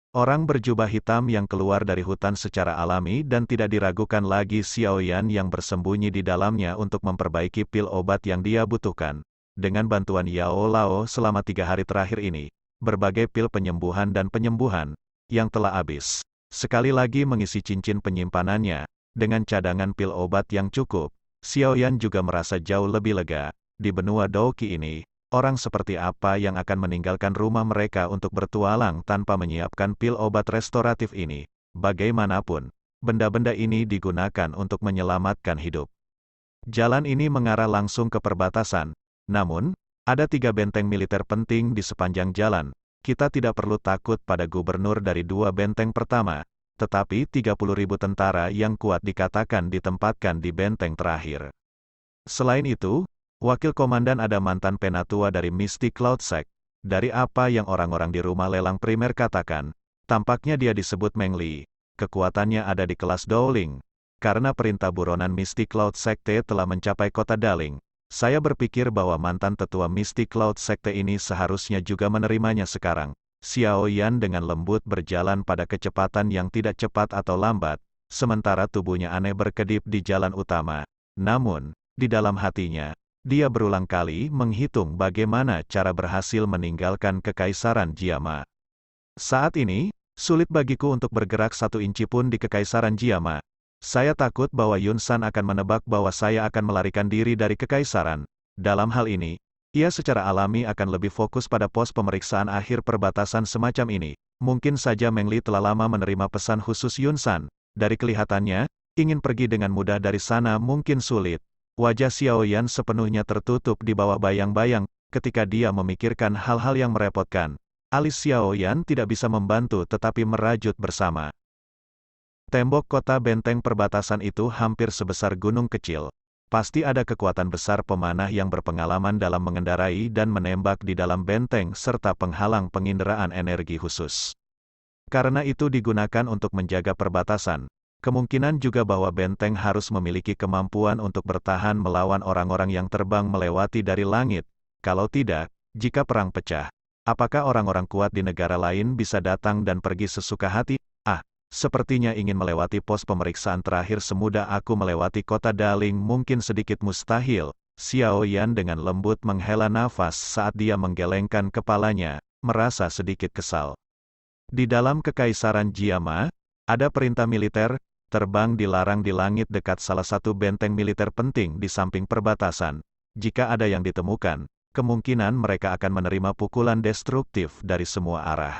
Orang berjubah hitam yang keluar dari hutan secara alami dan tidak diragukan lagi Xiao Yan yang bersembunyi di dalamnya untuk memperbaiki pil obat yang dia butuhkan. Dengan bantuan Yao Lao selama 3 hari terakhir ini, berbagai pil penyembuhan dan penyembuhan yang telah habis. Sekali lagi mengisi cincin penyimpanannya, dengan cadangan pil obat yang cukup, Xiao Yan juga merasa jauh lebih lega. Di benua Douqi ini, orang seperti apa yang akan meninggalkan rumah mereka untuk bertualang tanpa menyiapkan pil obat restoratif ini? Bagaimanapun, benda-benda ini digunakan untuk menyelamatkan hidup. Jalan ini mengarah langsung ke perbatasan. Namun, ada 3 benteng militer penting di sepanjang jalan. Kita tidak perlu takut pada gubernur dari 2 benteng pertama, tetapi 30.000 tentara yang kuat dikatakan ditempatkan di benteng terakhir. Selain itu, Wakil Komandan ada mantan penatua dari Mystic Cloud Sect. Dari apa yang orang-orang di rumah lelang primer katakan, tampaknya dia disebut Meng Li. Kekuatannya ada di kelas Dowling. Karena perintah buronan Mystic Cloud Sekte telah mencapai kota Daling, saya berpikir bahwa mantan tetua Mystic Cloud Sekte ini seharusnya juga menerimanya sekarang. Xiao Yan dengan lembut berjalan pada kecepatan yang tidak cepat atau lambat, sementara tubuhnya aneh berkedip di jalan utama. Namun, di dalam hatinya, dia berulang kali menghitung bagaimana cara berhasil meninggalkan Kekaisaran Jiama. Saat ini, sulit bagiku untuk bergerak 1 inci pun di Kekaisaran Jiama. Saya takut bahwa Yun San akan menebak bahwa saya akan melarikan diri dari Kekaisaran. Dalam hal ini, ia secara alami akan lebih fokus pada pos pemeriksaan akhir perbatasan semacam ini. Mungkin saja Meng Li telah lama menerima pesan khusus Yun San. Dari kelihatannya, ingin pergi dengan mudah dari sana mungkin sulit. Wajah Xiao Yan sepenuhnya tertutup di bawah bayang-bayang, ketika dia memikirkan hal-hal yang merepotkan. Alis Xiao Yan tidak bisa membantu tetapi merajut bersama. Tembok kota benteng perbatasan itu hampir sebesar gunung kecil. Pasti ada kekuatan besar pemanah yang berpengalaman dalam mengendarai dan menembak di dalam benteng serta penghalang penginderaan energi khusus. Karena itu digunakan untuk menjaga perbatasan. Kemungkinan juga bahwa benteng harus memiliki kemampuan untuk bertahan melawan orang-orang yang terbang melewati dari langit. Kalau tidak, Jika perang pecah, apakah orang-orang kuat di negara lain bisa datang dan pergi sesuka hati? Ah, sepertinya ingin melewati pos pemeriksaan terakhir semudah aku melewati kota Daling mungkin sedikit mustahil. Xiao Yan dengan lembut menghela nafas saat dia menggelengkan kepalanya, merasa sedikit kesal. Di dalam Kekaisaran Jiama, ada perintah militer, terbang dilarang di langit dekat salah satu benteng militer penting di samping perbatasan. Jika ada yang ditemukan, kemungkinan mereka akan menerima pukulan destruktif dari semua arah.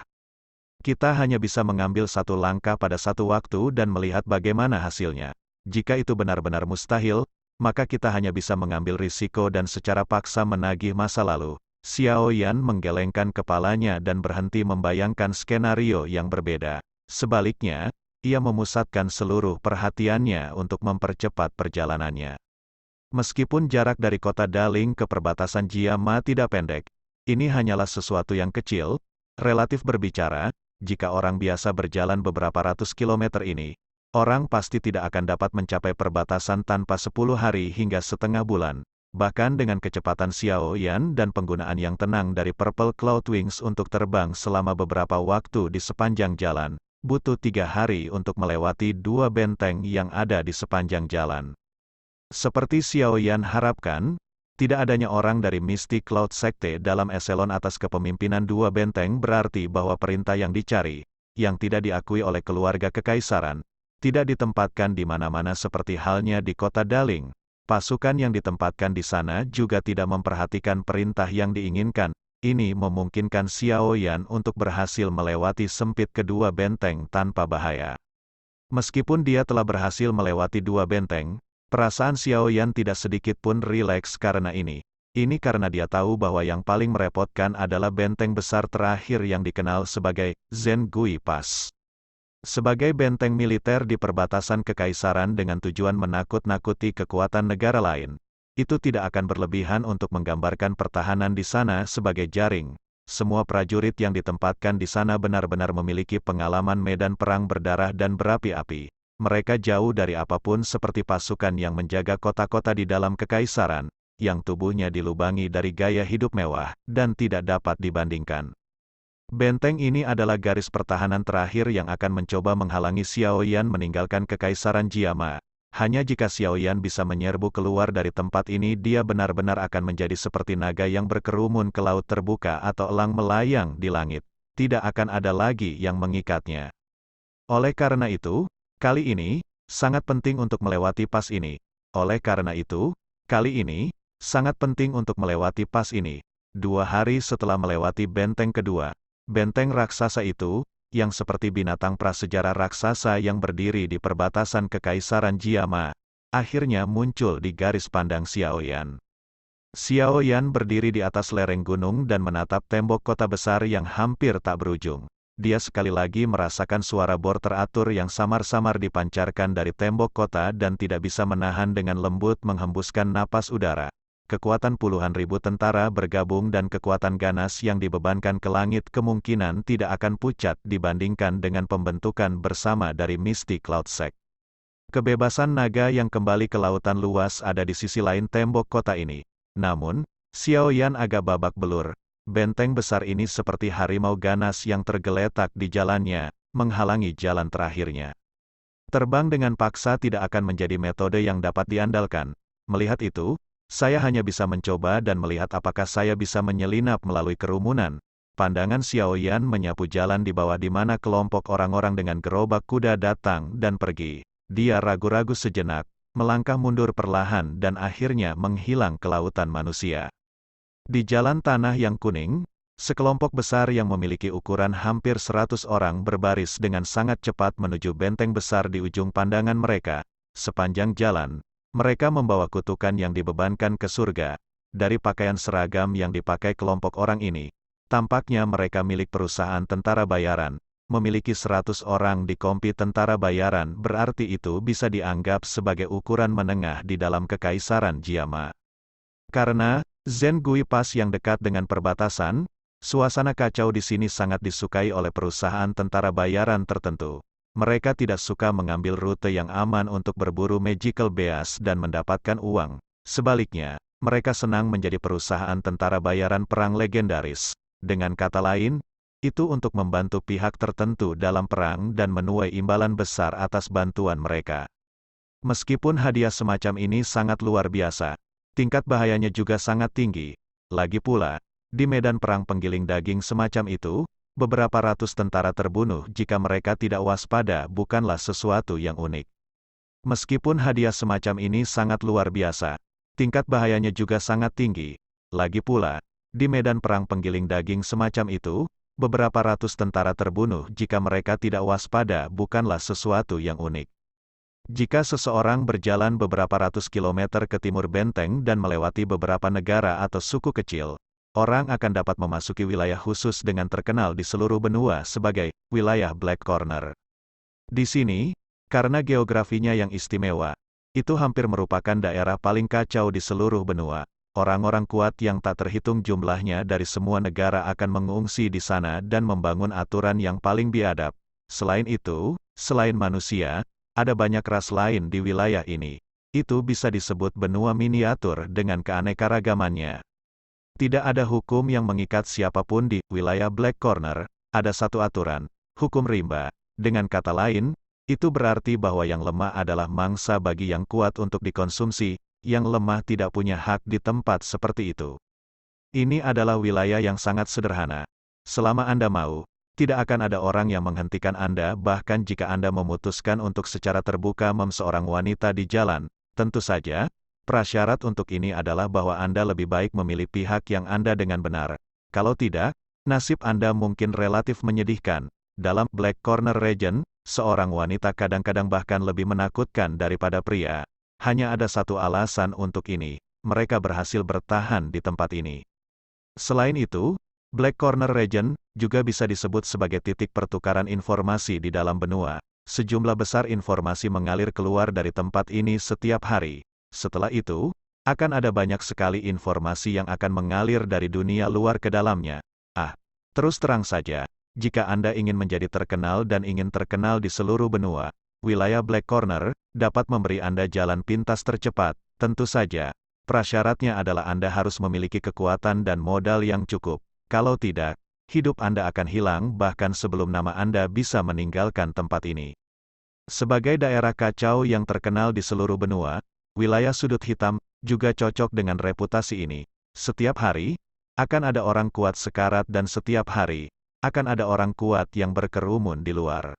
Kita hanya bisa mengambil satu langkah pada satu waktu dan melihat bagaimana hasilnya. Jika itu benar-benar mustahil, maka kita hanya bisa mengambil risiko dan secara paksa menagih masa lalu. Xiao Yan menggelengkan kepalanya dan berhenti membayangkan skenario yang berbeda. Sebaliknya, ia memusatkan seluruh perhatiannya untuk mempercepat perjalanannya. Meskipun jarak dari kota Daling ke perbatasan Jiama tidak pendek, ini hanyalah sesuatu yang kecil, relatif berbicara, jika orang biasa berjalan beberapa ratus kilometer ini, orang pasti tidak akan dapat mencapai perbatasan tanpa 10 hari hingga setengah bulan. Bahkan dengan kecepatan Xiao Yan dan penggunaan yang tenang dari Purple Cloud Wings untuk terbang selama beberapa waktu di sepanjang jalan, butuh 3 hari untuk melewati 2 benteng yang ada di sepanjang jalan. Seperti Xiao Yan harapkan, tidak adanya orang dari Mystic Cloud Sekte dalam eselon atas kepemimpinan 2 benteng berarti bahwa perintah yang dicari, yang tidak diakui oleh keluarga kekaisaran, tidak ditempatkan di mana-mana seperti halnya di kota Daling. Pasukan yang ditempatkan di sana juga tidak memperhatikan perintah yang diinginkan. Ini memungkinkan Xiao Yan untuk berhasil melewati sempit kedua benteng tanpa bahaya. Meskipun dia telah berhasil melewati 2 benteng, perasaan Xiao Yan tidak sedikit pun rileks karena ini. Ini karena dia tahu bahwa yang paling merepotkan adalah benteng besar terakhir yang dikenal sebagai Zengui Pass. Sebagai benteng militer di perbatasan kekaisaran dengan tujuan menakut-nakuti kekuatan negara lain, itu tidak akan berlebihan untuk menggambarkan pertahanan di sana sebagai jaring. Semua prajurit yang ditempatkan di sana benar-benar memiliki pengalaman medan perang berdarah dan berapi-api. Mereka jauh dari apapun seperti pasukan yang menjaga kota-kota di dalam kekaisaran, yang tubuhnya dilubangi dari gaya hidup mewah, dan tidak dapat dibandingkan. Benteng ini adalah garis pertahanan terakhir yang akan mencoba menghalangi Xiao Yan meninggalkan Kekaisaran Jiama. Hanya jika Xiao Yan bisa menyerbu keluar dari tempat ini dia benar-benar akan menjadi seperti naga yang berkerumun ke laut terbuka atau elang melayang di langit. Tidak akan ada lagi yang mengikatnya. Oleh karena itu, kali ini, sangat penting untuk melewati pas ini. Oleh karena itu, kali ini, sangat penting untuk melewati pas ini. 2 hari setelah melewati benteng kedua, benteng raksasa itu, yang seperti binatang prasejarah raksasa yang berdiri di perbatasan Kekaisaran Jiama, akhirnya muncul di garis pandang Xiao Yan. Xiao Yan berdiri di atas lereng gunung dan menatap tembok kota besar yang hampir tak berujung. Dia sekali lagi merasakan suara bor teratur yang samar-samar dipancarkan dari tembok kota dan tidak bisa menahan dengan lembut menghembuskan napas udara. Kekuatan puluhan ribu tentara bergabung dan kekuatan ganas yang dibebankan ke langit kemungkinan tidak akan pucat dibandingkan dengan pembentukan bersama dari Mystic Cloud Sect. Kebebasan naga yang kembali ke lautan luas ada di sisi lain tembok kota ini. Namun, Xiao Yan agak babak belur. Benteng besar ini seperti harimau ganas yang tergeletak di jalannya, menghalangi jalan terakhirnya. Terbang dengan paksa tidak akan menjadi metode yang dapat diandalkan. Melihat itu, saya hanya bisa mencoba dan melihat apakah saya bisa menyelinap melalui kerumunan. Pandangan Xiao Yan menyapu jalan di bawah di mana kelompok orang-orang dengan gerobak kuda datang dan pergi. Dia ragu-ragu sejenak, melangkah mundur perlahan dan akhirnya menghilang ke lautan manusia. Di jalan tanah yang kuning, sekelompok besar yang memiliki ukuran hampir 100 orang berbaris dengan sangat cepat menuju benteng besar di ujung pandangan mereka. Sepanjang jalan, mereka membawa kutukan yang dibebankan ke surga. Dari pakaian seragam yang dipakai kelompok orang ini, tampaknya mereka milik perusahaan tentara bayaran. Memiliki 100 orang di kompi tentara bayaran berarti itu bisa dianggap sebagai ukuran menengah di dalam Kekaisaran Jiama. Karena Zengui Pass yang dekat dengan perbatasan, suasana kacau di sini sangat disukai oleh perusahaan tentara bayaran tertentu. Mereka tidak suka mengambil rute yang aman untuk berburu magical beas dan mendapatkan uang. Sebaliknya, mereka senang menjadi perusahaan tentara bayaran perang legendaris. Dengan kata lain, itu untuk membantu pihak tertentu dalam perang dan menuai imbalan besar atas bantuan mereka. Meskipun hadiah semacam ini sangat luar biasa, tingkat bahayanya juga sangat tinggi. Lagi pula, di medan perang penggiling daging semacam itu, beberapa ratus tentara terbunuh jika mereka tidak waspada bukanlah sesuatu yang unik. Meskipun hadiah semacam ini sangat luar biasa, tingkat bahayanya juga sangat tinggi. Lagi pula, di medan perang penggiling daging semacam itu, beberapa ratus tentara terbunuh jika mereka tidak waspada bukanlah sesuatu yang unik. Jika seseorang berjalan beberapa ratus kilometer ke timur benteng dan melewati beberapa negara atau suku kecil, orang akan dapat memasuki wilayah khusus dengan terkenal di seluruh benua sebagai wilayah Black Corner. Di sini, karena geografinya yang istimewa, itu hampir merupakan daerah paling kacau di seluruh benua. Orang-orang kuat yang tak terhitung jumlahnya dari semua negara akan mengungsi di sana dan membangun aturan yang paling biadab. Selain itu, selain manusia, ada banyak ras lain di wilayah ini. Itu bisa disebut benua miniatur dengan keanekaragamannya. Tidak ada hukum yang mengikat siapapun di wilayah Black Corner, ada satu aturan, hukum rimba. Dengan kata lain, itu berarti bahwa yang lemah adalah mangsa bagi yang kuat untuk dikonsumsi, yang lemah tidak punya hak di tempat seperti itu. Ini adalah wilayah yang sangat sederhana. Selama Anda mau, tidak akan ada orang yang menghentikan Anda bahkan jika Anda memutuskan untuk secara terbuka seorang wanita di jalan. Tentu saja, prasyarat untuk ini adalah bahwa Anda lebih baik memilih pihak yang Anda dengan benar. Kalau tidak, nasib Anda mungkin relatif menyedihkan. Dalam Black Corner Region, seorang wanita kadang-kadang bahkan lebih menakutkan daripada pria. Hanya ada satu alasan untuk ini, mereka berhasil bertahan di tempat ini. Selain itu, Black Corner Region juga bisa disebut sebagai titik pertukaran informasi di dalam benua. Sejumlah besar informasi mengalir keluar dari tempat ini setiap hari. Setelah itu, akan ada banyak sekali informasi yang akan mengalir dari dunia luar ke dalamnya. Terus terang saja, jika Anda ingin menjadi terkenal dan ingin terkenal di seluruh benua, wilayah Black Corner dapat memberi Anda jalan pintas tercepat. Tentu saja, prasyaratnya adalah Anda harus memiliki kekuatan dan modal yang cukup. Kalau tidak, hidup Anda akan hilang bahkan sebelum nama Anda bisa meninggalkan tempat ini. Sebagai daerah kacau yang terkenal di seluruh benua, wilayah sudut hitam juga cocok dengan reputasi ini. Setiap hari, akan ada orang kuat sekarat dan setiap hari, akan ada orang kuat yang berkerumun di luar.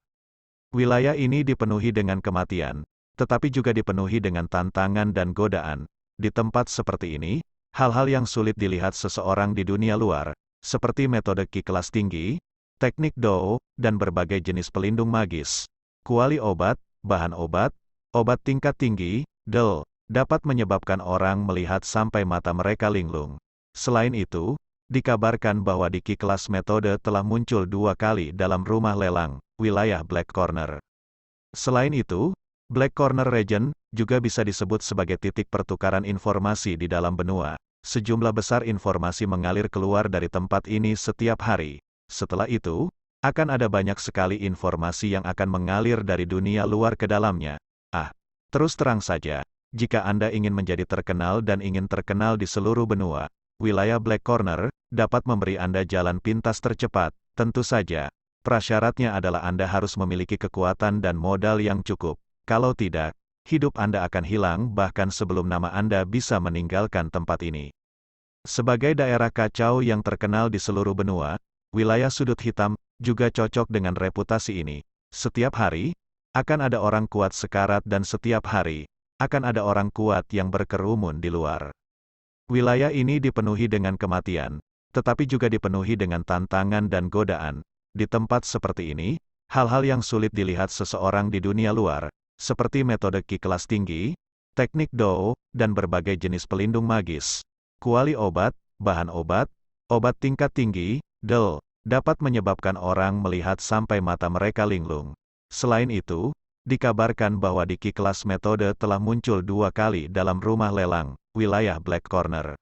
Wilayah ini dipenuhi dengan kematian, tetapi juga dipenuhi dengan tantangan dan godaan. Di tempat seperti ini, hal-hal yang sulit dilihat seseorang di dunia luar, seperti metode Ki kelas tinggi, teknik Dou, dan berbagai jenis pelindung magis, kuali obat, bahan obat, obat tingkat tinggi, Del, dapat menyebabkan orang melihat sampai mata mereka linglung. Selain itu, dikabarkan bahwa di Ki kelas metode telah muncul 2 kali dalam rumah lelang, wilayah Black Corner. Selain itu, Black Corner Region juga bisa disebut sebagai titik pertukaran informasi di dalam benua. Sejumlah besar informasi mengalir keluar dari tempat ini setiap hari. Setelah itu, akan ada banyak sekali informasi yang akan mengalir dari dunia luar ke dalamnya. Terus terang saja, jika Anda ingin menjadi terkenal dan ingin terkenal di seluruh benua, wilayah Black Corner dapat memberi Anda jalan pintas tercepat. Tentu saja, prasyaratnya adalah Anda harus memiliki kekuatan dan modal yang cukup. Kalau tidak, hidup Anda akan hilang bahkan sebelum nama Anda bisa meninggalkan tempat ini. Sebagai daerah kacau yang terkenal di seluruh benua, wilayah sudut hitam juga cocok dengan reputasi ini. Setiap hari, akan ada orang kuat sekarat dan setiap hari, akan ada orang kuat yang berkerumun di luar. Wilayah ini dipenuhi dengan kematian, tetapi juga dipenuhi dengan tantangan dan godaan. Di tempat seperti ini, hal-hal yang sulit dilihat seseorang di dunia luar, seperti metode Ki kelas tinggi, teknik Dou, dan berbagai jenis pelindung magis, kuali obat, bahan obat, obat tingkat tinggi, Del, dapat menyebabkan orang melihat sampai mata mereka linglung. Selain itu, dikabarkan bahwa di Ki kelas metode telah muncul 2 kali dalam rumah lelang, wilayah Black Corner.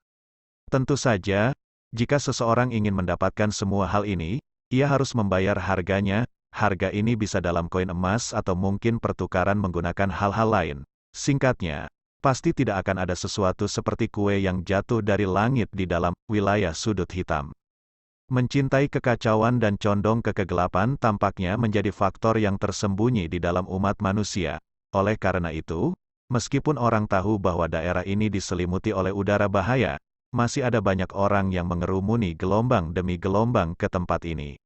Tentu saja, jika seseorang ingin mendapatkan semua hal ini, ia harus membayar harganya. Harga ini bisa dalam koin emas atau mungkin pertukaran menggunakan hal-hal lain. Singkatnya, Pasti tidak akan ada sesuatu seperti kue yang jatuh dari langit di dalam wilayah sudut hitam. Mencintai kekacauan dan condong ke kegelapan tampaknya menjadi faktor yang tersembunyi di dalam umat manusia. Oleh karena itu, meskipun orang tahu bahwa daerah ini diselimuti oleh udara bahaya, masih ada banyak orang yang mengerumuni gelombang demi gelombang ke tempat ini.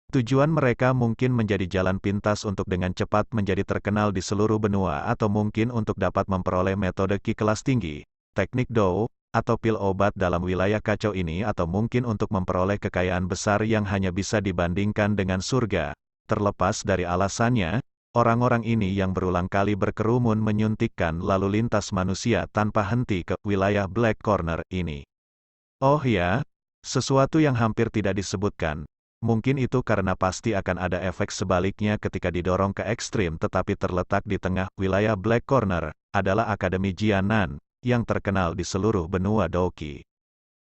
Tujuan mereka mungkin menjadi jalan pintas untuk dengan cepat menjadi terkenal di seluruh benua atau mungkin untuk dapat memperoleh metode Qi kelas tinggi, teknik Dou, atau pil obat dalam wilayah kacau ini atau mungkin untuk memperoleh kekayaan besar yang hanya bisa dibandingkan dengan surga. Terlepas dari alasannya, orang-orang ini yang berulang kali berkerumun menyuntikkan lalu lintas manusia tanpa henti ke wilayah Black Corner ini. Oh ya, sesuatu yang hampir tidak disebutkan. Mungkin itu karena pasti akan ada efek sebaliknya ketika didorong ke ekstrim tetapi terletak di tengah wilayah Black Corner, adalah Akademi Jianan, yang terkenal di seluruh benua Douqi.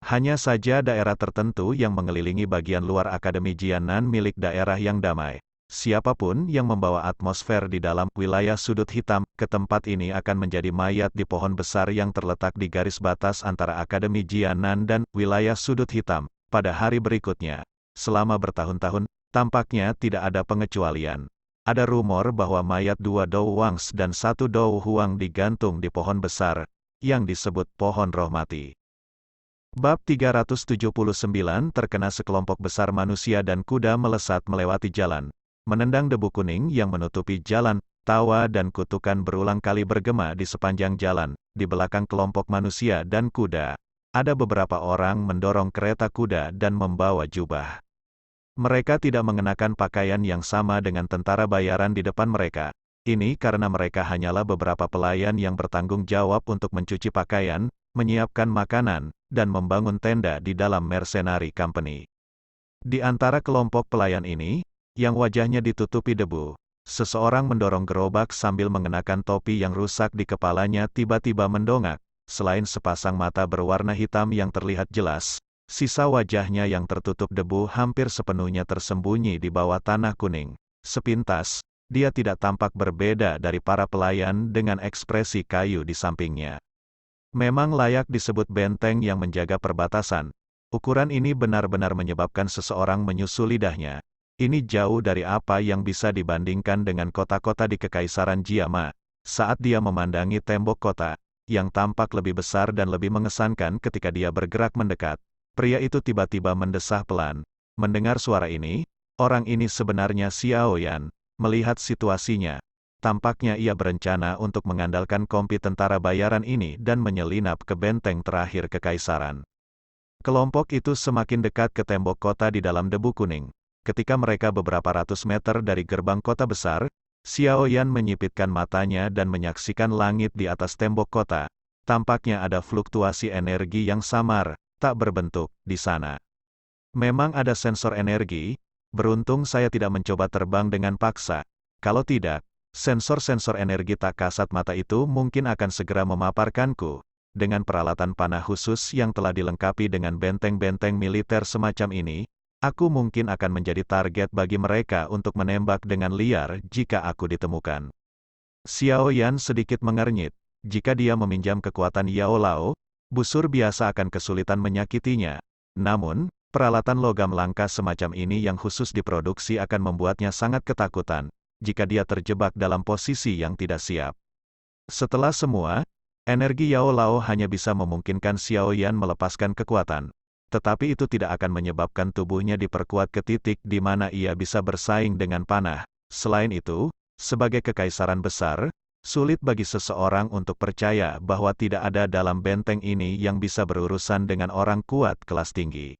Hanya saja daerah tertentu yang mengelilingi bagian luar Akademi Jianan milik daerah yang damai. Siapapun yang membawa atmosfer di dalam wilayah sudut hitam ke tempat ini akan menjadi mayat di pohon besar yang terletak di garis batas antara Akademi Jianan dan wilayah sudut hitam. Pada hari berikutnya, selama bertahun-tahun, tampaknya tidak ada pengecualian. Ada rumor bahwa mayat 2 Dou Wangs dan 1 Dou Huang digantung di pohon besar, yang disebut pohon roh mati. Bab 379 terkena sekelompok besar manusia dan kuda melesat melewati jalan, menendang debu kuning yang menutupi jalan, tawa dan kutukan berulang kali bergema di sepanjang jalan, di belakang kelompok manusia dan kuda. Ada beberapa orang mendorong kereta kuda dan membawa jubah. Mereka tidak mengenakan pakaian yang sama dengan tentara bayaran di depan mereka. Ini karena mereka hanyalah beberapa pelayan yang bertanggung jawab untuk mencuci pakaian, menyiapkan makanan, dan membangun tenda di dalam Mercenary Company. Di antara kelompok pelayan ini, yang wajahnya ditutupi debu, seseorang mendorong gerobak sambil mengenakan topi yang rusak di kepalanya tiba-tiba mendongak. Selain sepasang mata berwarna hitam yang terlihat jelas, sisa wajahnya yang tertutup debu hampir sepenuhnya tersembunyi di bawah tanah kuning. Sepintas, dia tidak tampak berbeda dari para pelayan dengan ekspresi kayu di sampingnya. Memang layak disebut benteng yang menjaga perbatasan. Ukuran ini benar-benar menyebabkan seseorang menyusul lidahnya. Ini jauh dari apa yang bisa dibandingkan dengan kota-kota di Kekaisaran Jiama. Saat dia memandangi tembok kota, yang tampak lebih besar dan lebih mengesankan ketika dia bergerak mendekat, pria itu tiba-tiba mendesah pelan. Mendengar suara ini, orang ini sebenarnya Xiao Yan. Melihat situasinya, tampaknya ia berencana untuk mengandalkan kompi tentara bayaran ini dan menyelinap ke benteng terakhir kekaisaran. Kelompok itu semakin dekat ke tembok kota di dalam debu kuning. Ketika mereka beberapa ratus meter dari gerbang kota besar, Xiao Yan menyipitkan matanya dan menyaksikan langit di atas tembok kota. Tampaknya ada fluktuasi energi yang samar, tak berbentuk, di sana. Memang ada sensor energi, beruntung saya tidak mencoba terbang dengan paksa. Kalau tidak, sensor-sensor energi tak kasat mata itu mungkin akan segera memaparkanku. Dengan peralatan panah khusus yang telah dilengkapi dengan benteng-benteng militer semacam ini, aku mungkin akan menjadi target bagi mereka untuk menembak dengan liar jika aku ditemukan. Xiao Yan sedikit mengernyit. Jika dia meminjam kekuatan Yao Lao, busur biasa akan kesulitan menyakitinya. Namun, peralatan logam langka semacam ini yang khusus diproduksi akan membuatnya sangat ketakutan, jika dia terjebak dalam posisi yang tidak siap. Setelah semua, energi Yao Lao hanya bisa memungkinkan Xiao Yan melepaskan kekuatan. Tetapi itu tidak akan menyebabkan tubuhnya diperkuat ke titik di mana ia bisa bersaing dengan panah. Selain itu, sebagai kekaisaran besar, sulit bagi seseorang untuk percaya bahwa tidak ada dalam benteng ini yang bisa berurusan dengan orang kuat kelas tinggi.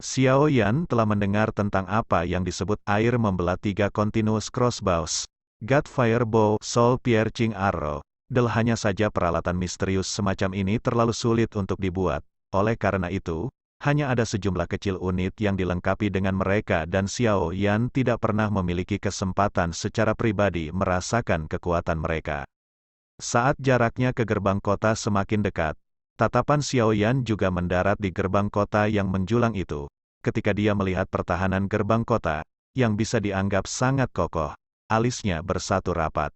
Xiao Yan telah mendengar tentang apa yang disebut air membelah 3 continuous crossbows, God Fire Bow, Soul Piercing Arrow. Hanya saja peralatan misterius semacam ini terlalu sulit untuk dibuat. Oleh karena itu, hanya ada sejumlah kecil unit yang dilengkapi dengan mereka dan Xiao Yan tidak pernah memiliki kesempatan secara pribadi merasakan kekuatan mereka. Saat jaraknya ke gerbang kota semakin dekat, tatapan Xiao Yan juga mendarat di gerbang kota yang menjulang itu. Ketika dia melihat pertahanan gerbang kota, yang bisa dianggap sangat kokoh, alisnya bersatu rapat.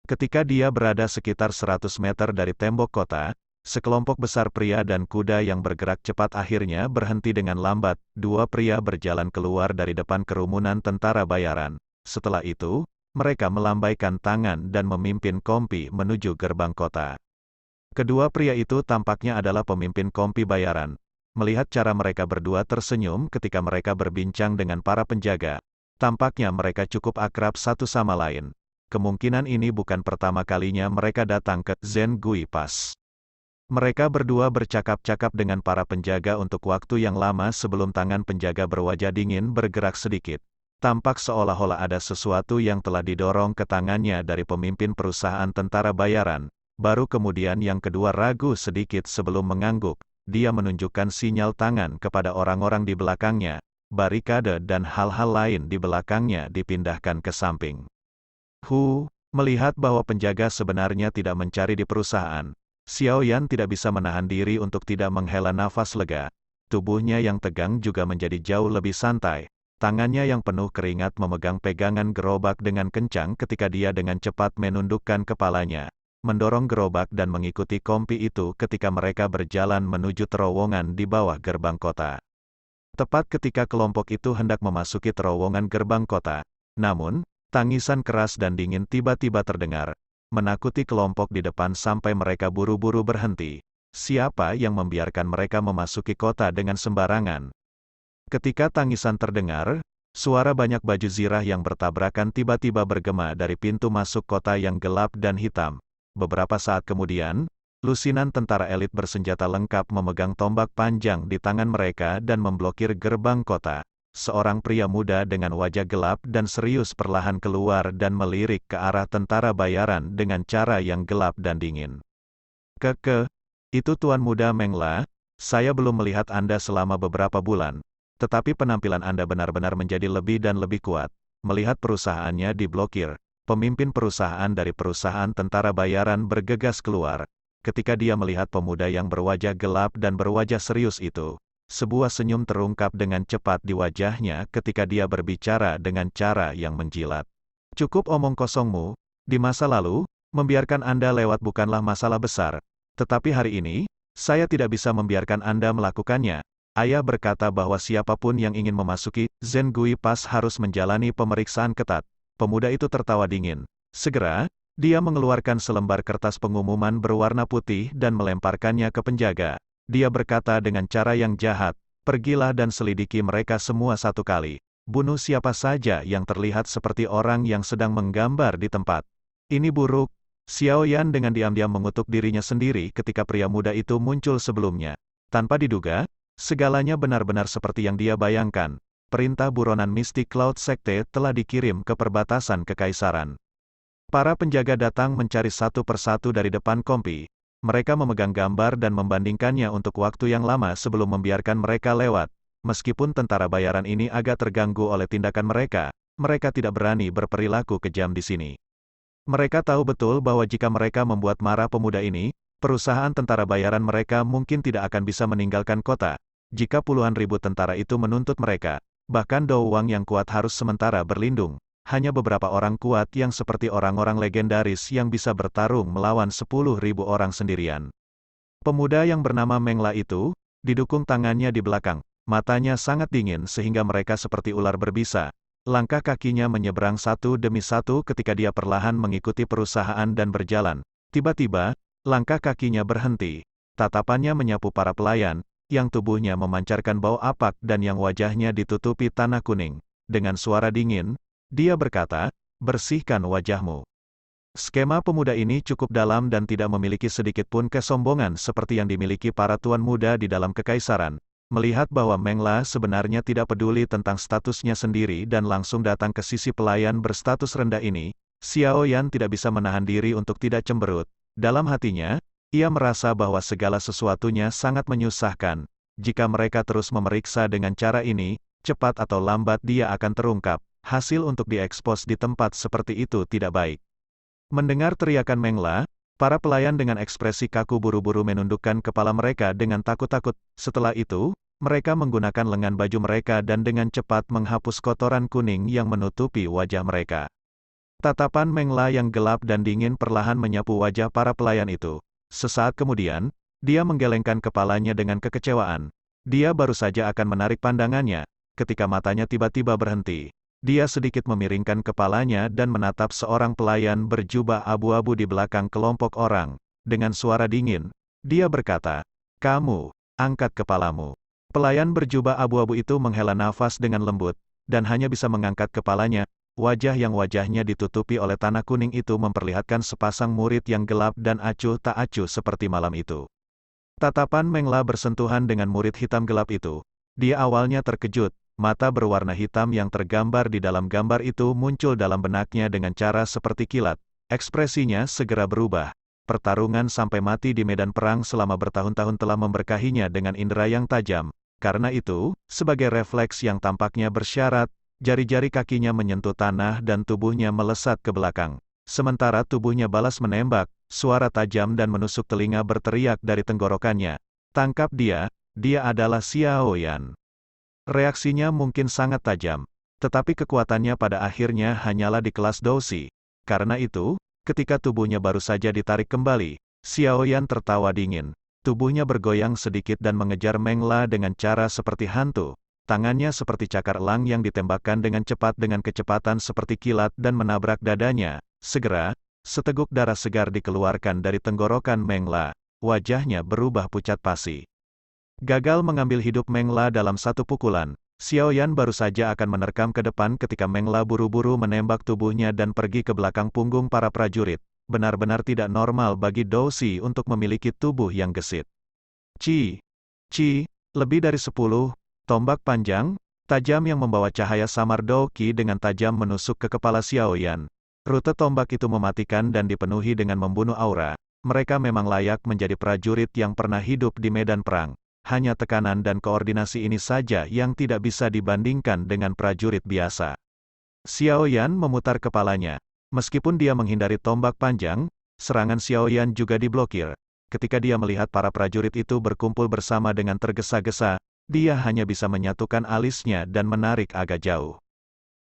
Ketika dia berada sekitar 100 meter dari tembok kota, sekelompok besar pria dan kuda yang bergerak cepat akhirnya berhenti dengan lambat. Dua pria berjalan keluar dari depan kerumunan tentara bayaran. Setelah itu, mereka melambaikan tangan dan memimpin kompi menuju gerbang kota. Kedua pria itu tampaknya adalah pemimpin kompi bayaran. Melihat cara mereka berdua tersenyum ketika mereka berbincang dengan para penjaga, tampaknya mereka cukup akrab satu sama lain. Kemungkinan ini bukan pertama kalinya mereka datang ke Zengui Pass. Mereka berdua bercakap-cakap dengan para penjaga untuk waktu yang lama sebelum tangan penjaga berwajah dingin bergerak sedikit. Tampak seolah-olah ada sesuatu yang telah didorong ke tangannya dari pemimpin perusahaan tentara bayaran. Baru kemudian yang kedua ragu sedikit sebelum mengangguk. Dia menunjukkan sinyal tangan kepada orang-orang di belakangnya. Barikade dan hal-hal lain di belakangnya dipindahkan ke samping. Melihat bahwa penjaga sebenarnya tidak mencari di perusahaan, Xiao Yan tidak bisa menahan diri untuk tidak menghela nafas lega. Tubuhnya yang tegang juga menjadi jauh lebih santai. Tangannya yang penuh keringat memegang pegangan gerobak dengan kencang ketika dia dengan cepat menundukkan kepalanya, mendorong gerobak dan mengikuti kompi itu ketika mereka berjalan menuju terowongan di bawah gerbang kota. Tepat ketika kelompok itu hendak memasuki terowongan gerbang kota, namun, tangisan keras dan dingin tiba-tiba terdengar, menakuti kelompok di depan sampai mereka buru-buru berhenti. Siapa yang membiarkan mereka memasuki kota dengan sembarangan? Ketika tangisan terdengar, suara banyak baju zirah yang bertabrakan tiba-tiba bergema dari pintu masuk kota yang gelap dan hitam. Beberapa saat kemudian, lusinan tentara elit bersenjata lengkap memegang tombak panjang di tangan mereka dan memblokir gerbang kota. Seorang pria muda dengan wajah gelap dan serius perlahan keluar dan melirik ke arah tentara bayaran dengan cara yang gelap dan dingin. Itu Tuan Muda Mengla, saya belum melihat Anda selama beberapa bulan. Tetapi penampilan Anda benar-benar menjadi lebih dan lebih kuat. Melihat perusahaannya diblokir, pemimpin perusahaan dari perusahaan tentara bayaran bergegas keluar. Ketika dia melihat pemuda yang berwajah gelap dan berwajah serius itu, sebuah senyum terungkap dengan cepat di wajahnya ketika dia berbicara dengan cara yang menjilat. Cukup omong kosongmu, di masa lalu, membiarkan Anda lewat bukanlah masalah besar. Tetapi hari ini, saya tidak bisa membiarkan Anda melakukannya. Ayah berkata bahwa siapapun yang ingin memasuki Zengui Pass harus menjalani pemeriksaan ketat. Pemuda itu tertawa dingin. Segera, dia mengeluarkan selembar kertas pengumuman berwarna putih dan melemparkannya ke penjaga. Dia berkata dengan cara yang jahat, "Pergilah dan selidiki mereka semua satu kali. Bunuh siapa saja yang terlihat seperti orang yang sedang menggambar di tempat." Ini buruk. Xiao Yan dengan diam-diam mengutuk dirinya sendiri ketika pria muda itu muncul sebelumnya. Tanpa diduga, segalanya benar-benar seperti yang dia bayangkan. Perintah buronan mistik Cloud Sekte telah dikirim ke perbatasan kekaisaran. Para penjaga datang mencari satu persatu dari depan kompi. Mereka memegang gambar dan membandingkannya untuk waktu yang lama sebelum membiarkan mereka lewat. Meskipun tentara bayaran ini agak terganggu oleh tindakan mereka, mereka tidak berani berperilaku kejam di sini. Mereka tahu betul bahwa jika mereka membuat marah pemuda ini, perusahaan tentara bayaran mereka mungkin tidak akan bisa meninggalkan kota. Jika puluhan ribu tentara itu menuntut mereka, bahkan Do Wang yang kuat harus sementara berlindung. Hanya beberapa orang kuat yang seperti orang-orang legendaris yang bisa bertarung melawan 10.000 orang sendirian. Pemuda yang bernama Mengla itu, didukung tangannya di belakang, matanya sangat dingin sehingga mereka seperti ular berbisa. Langkah kakinya menyeberang satu demi satu ketika dia perlahan mengikuti perusahaan dan berjalan. Tiba-tiba, langkah kakinya berhenti. Tatapannya menyapu para pelayan, yang tubuhnya memancarkan bau apak dan yang wajahnya ditutupi tanah kuning. Dengan suara dingin, dia berkata, "Bersihkan wajahmu." Skema pemuda ini cukup dalam dan tidak memiliki sedikit pun kesombongan seperti yang dimiliki para tuan muda di dalam kekaisaran. Melihat bahwa Mengla sebenarnya tidak peduli tentang statusnya sendiri dan langsung datang ke sisi pelayan berstatus rendah ini, Xiao Yan tidak bisa menahan diri untuk tidak cemberut. Dalam hatinya, ia merasa bahwa segala sesuatunya sangat menyusahkan. Jika mereka terus memeriksa dengan cara ini, cepat atau lambat dia akan terungkap. Hasil untuk diekspos di tempat seperti itu tidak baik. Mendengar teriakan Mengla, para pelayan dengan ekspresi kaku buru-buru menundukkan kepala mereka dengan takut-takut. Setelah itu, mereka menggunakan lengan baju mereka dan dengan cepat menghapus kotoran kuning yang menutupi wajah mereka. Tatapan Meng La yang gelap dan dingin perlahan menyapu wajah para pelayan itu. Sesaat kemudian, dia menggelengkan kepalanya dengan kekecewaan. Dia baru saja akan menarik pandangannya, ketika matanya tiba-tiba berhenti. Dia sedikit memiringkan kepalanya dan menatap seorang pelayan berjubah abu-abu di belakang kelompok orang. Dengan suara dingin, dia berkata, "Kamu, angkat kepalamu." Pelayan berjubah abu-abu itu menghela nafas dengan lembut, dan hanya bisa mengangkat kepalanya. Wajah yang wajahnya ditutupi oleh tanah kuning itu memperlihatkan sepasang murid yang gelap dan acuh tak acuh seperti malam itu. Tatapan Meng La bersentuhan dengan murid hitam gelap itu. Dia awalnya terkejut, mata berwarna hitam yang tergambar di dalam gambar itu muncul dalam benaknya dengan cara seperti kilat. Ekspresinya segera berubah. Pertarungan sampai mati di medan perang selama bertahun-tahun telah memberkahinya dengan indera yang tajam. Karena itu, sebagai refleks yang tampaknya bersyarat, jari-jari kakinya menyentuh tanah dan tubuhnya melesat ke belakang. Sementara tubuhnya balas menembak, suara tajam dan menusuk telinga berteriak dari tenggorokannya. "Tangkap dia, dia adalah Xiao Yan." Reaksinya mungkin sangat tajam, tetapi kekuatannya pada akhirnya hanyalah di kelas Dousi. Karena itu, ketika tubuhnya baru saja ditarik kembali, Xiao Yan tertawa dingin. Tubuhnya bergoyang sedikit dan mengejar Meng La dengan cara seperti hantu. Tangannya seperti cakar elang yang ditembakkan dengan cepat dengan kecepatan seperti kilat dan menabrak dadanya. Segera, seteguk darah segar dikeluarkan dari tenggorokan Meng La. Wajahnya berubah pucat pasi. Gagal mengambil hidup Meng La dalam satu pukulan. Xiao Yan baru saja akan menerkam ke depan ketika Meng La buru-buru menembak tubuhnya dan pergi ke belakang punggung para prajurit. Benar-benar tidak normal bagi Dousi untuk memiliki tubuh yang gesit. Ci, lebih dari 10. Tombak panjang, tajam yang membawa cahaya samar Douki dengan tajam menusuk ke kepala Xiao Yan. Rute tombak itu mematikan dan dipenuhi dengan membunuh aura. Mereka memang layak menjadi prajurit yang pernah hidup di medan perang. Hanya tekanan dan koordinasi ini saja yang tidak bisa dibandingkan dengan prajurit biasa. Xiao Yan memutar kepalanya. Meskipun dia menghindari tombak panjang, serangan Xiao Yan juga diblokir. Ketika dia melihat para prajurit itu berkumpul bersama dengan tergesa-gesa, dia hanya bisa menyatukan alisnya dan menarik agak jauh.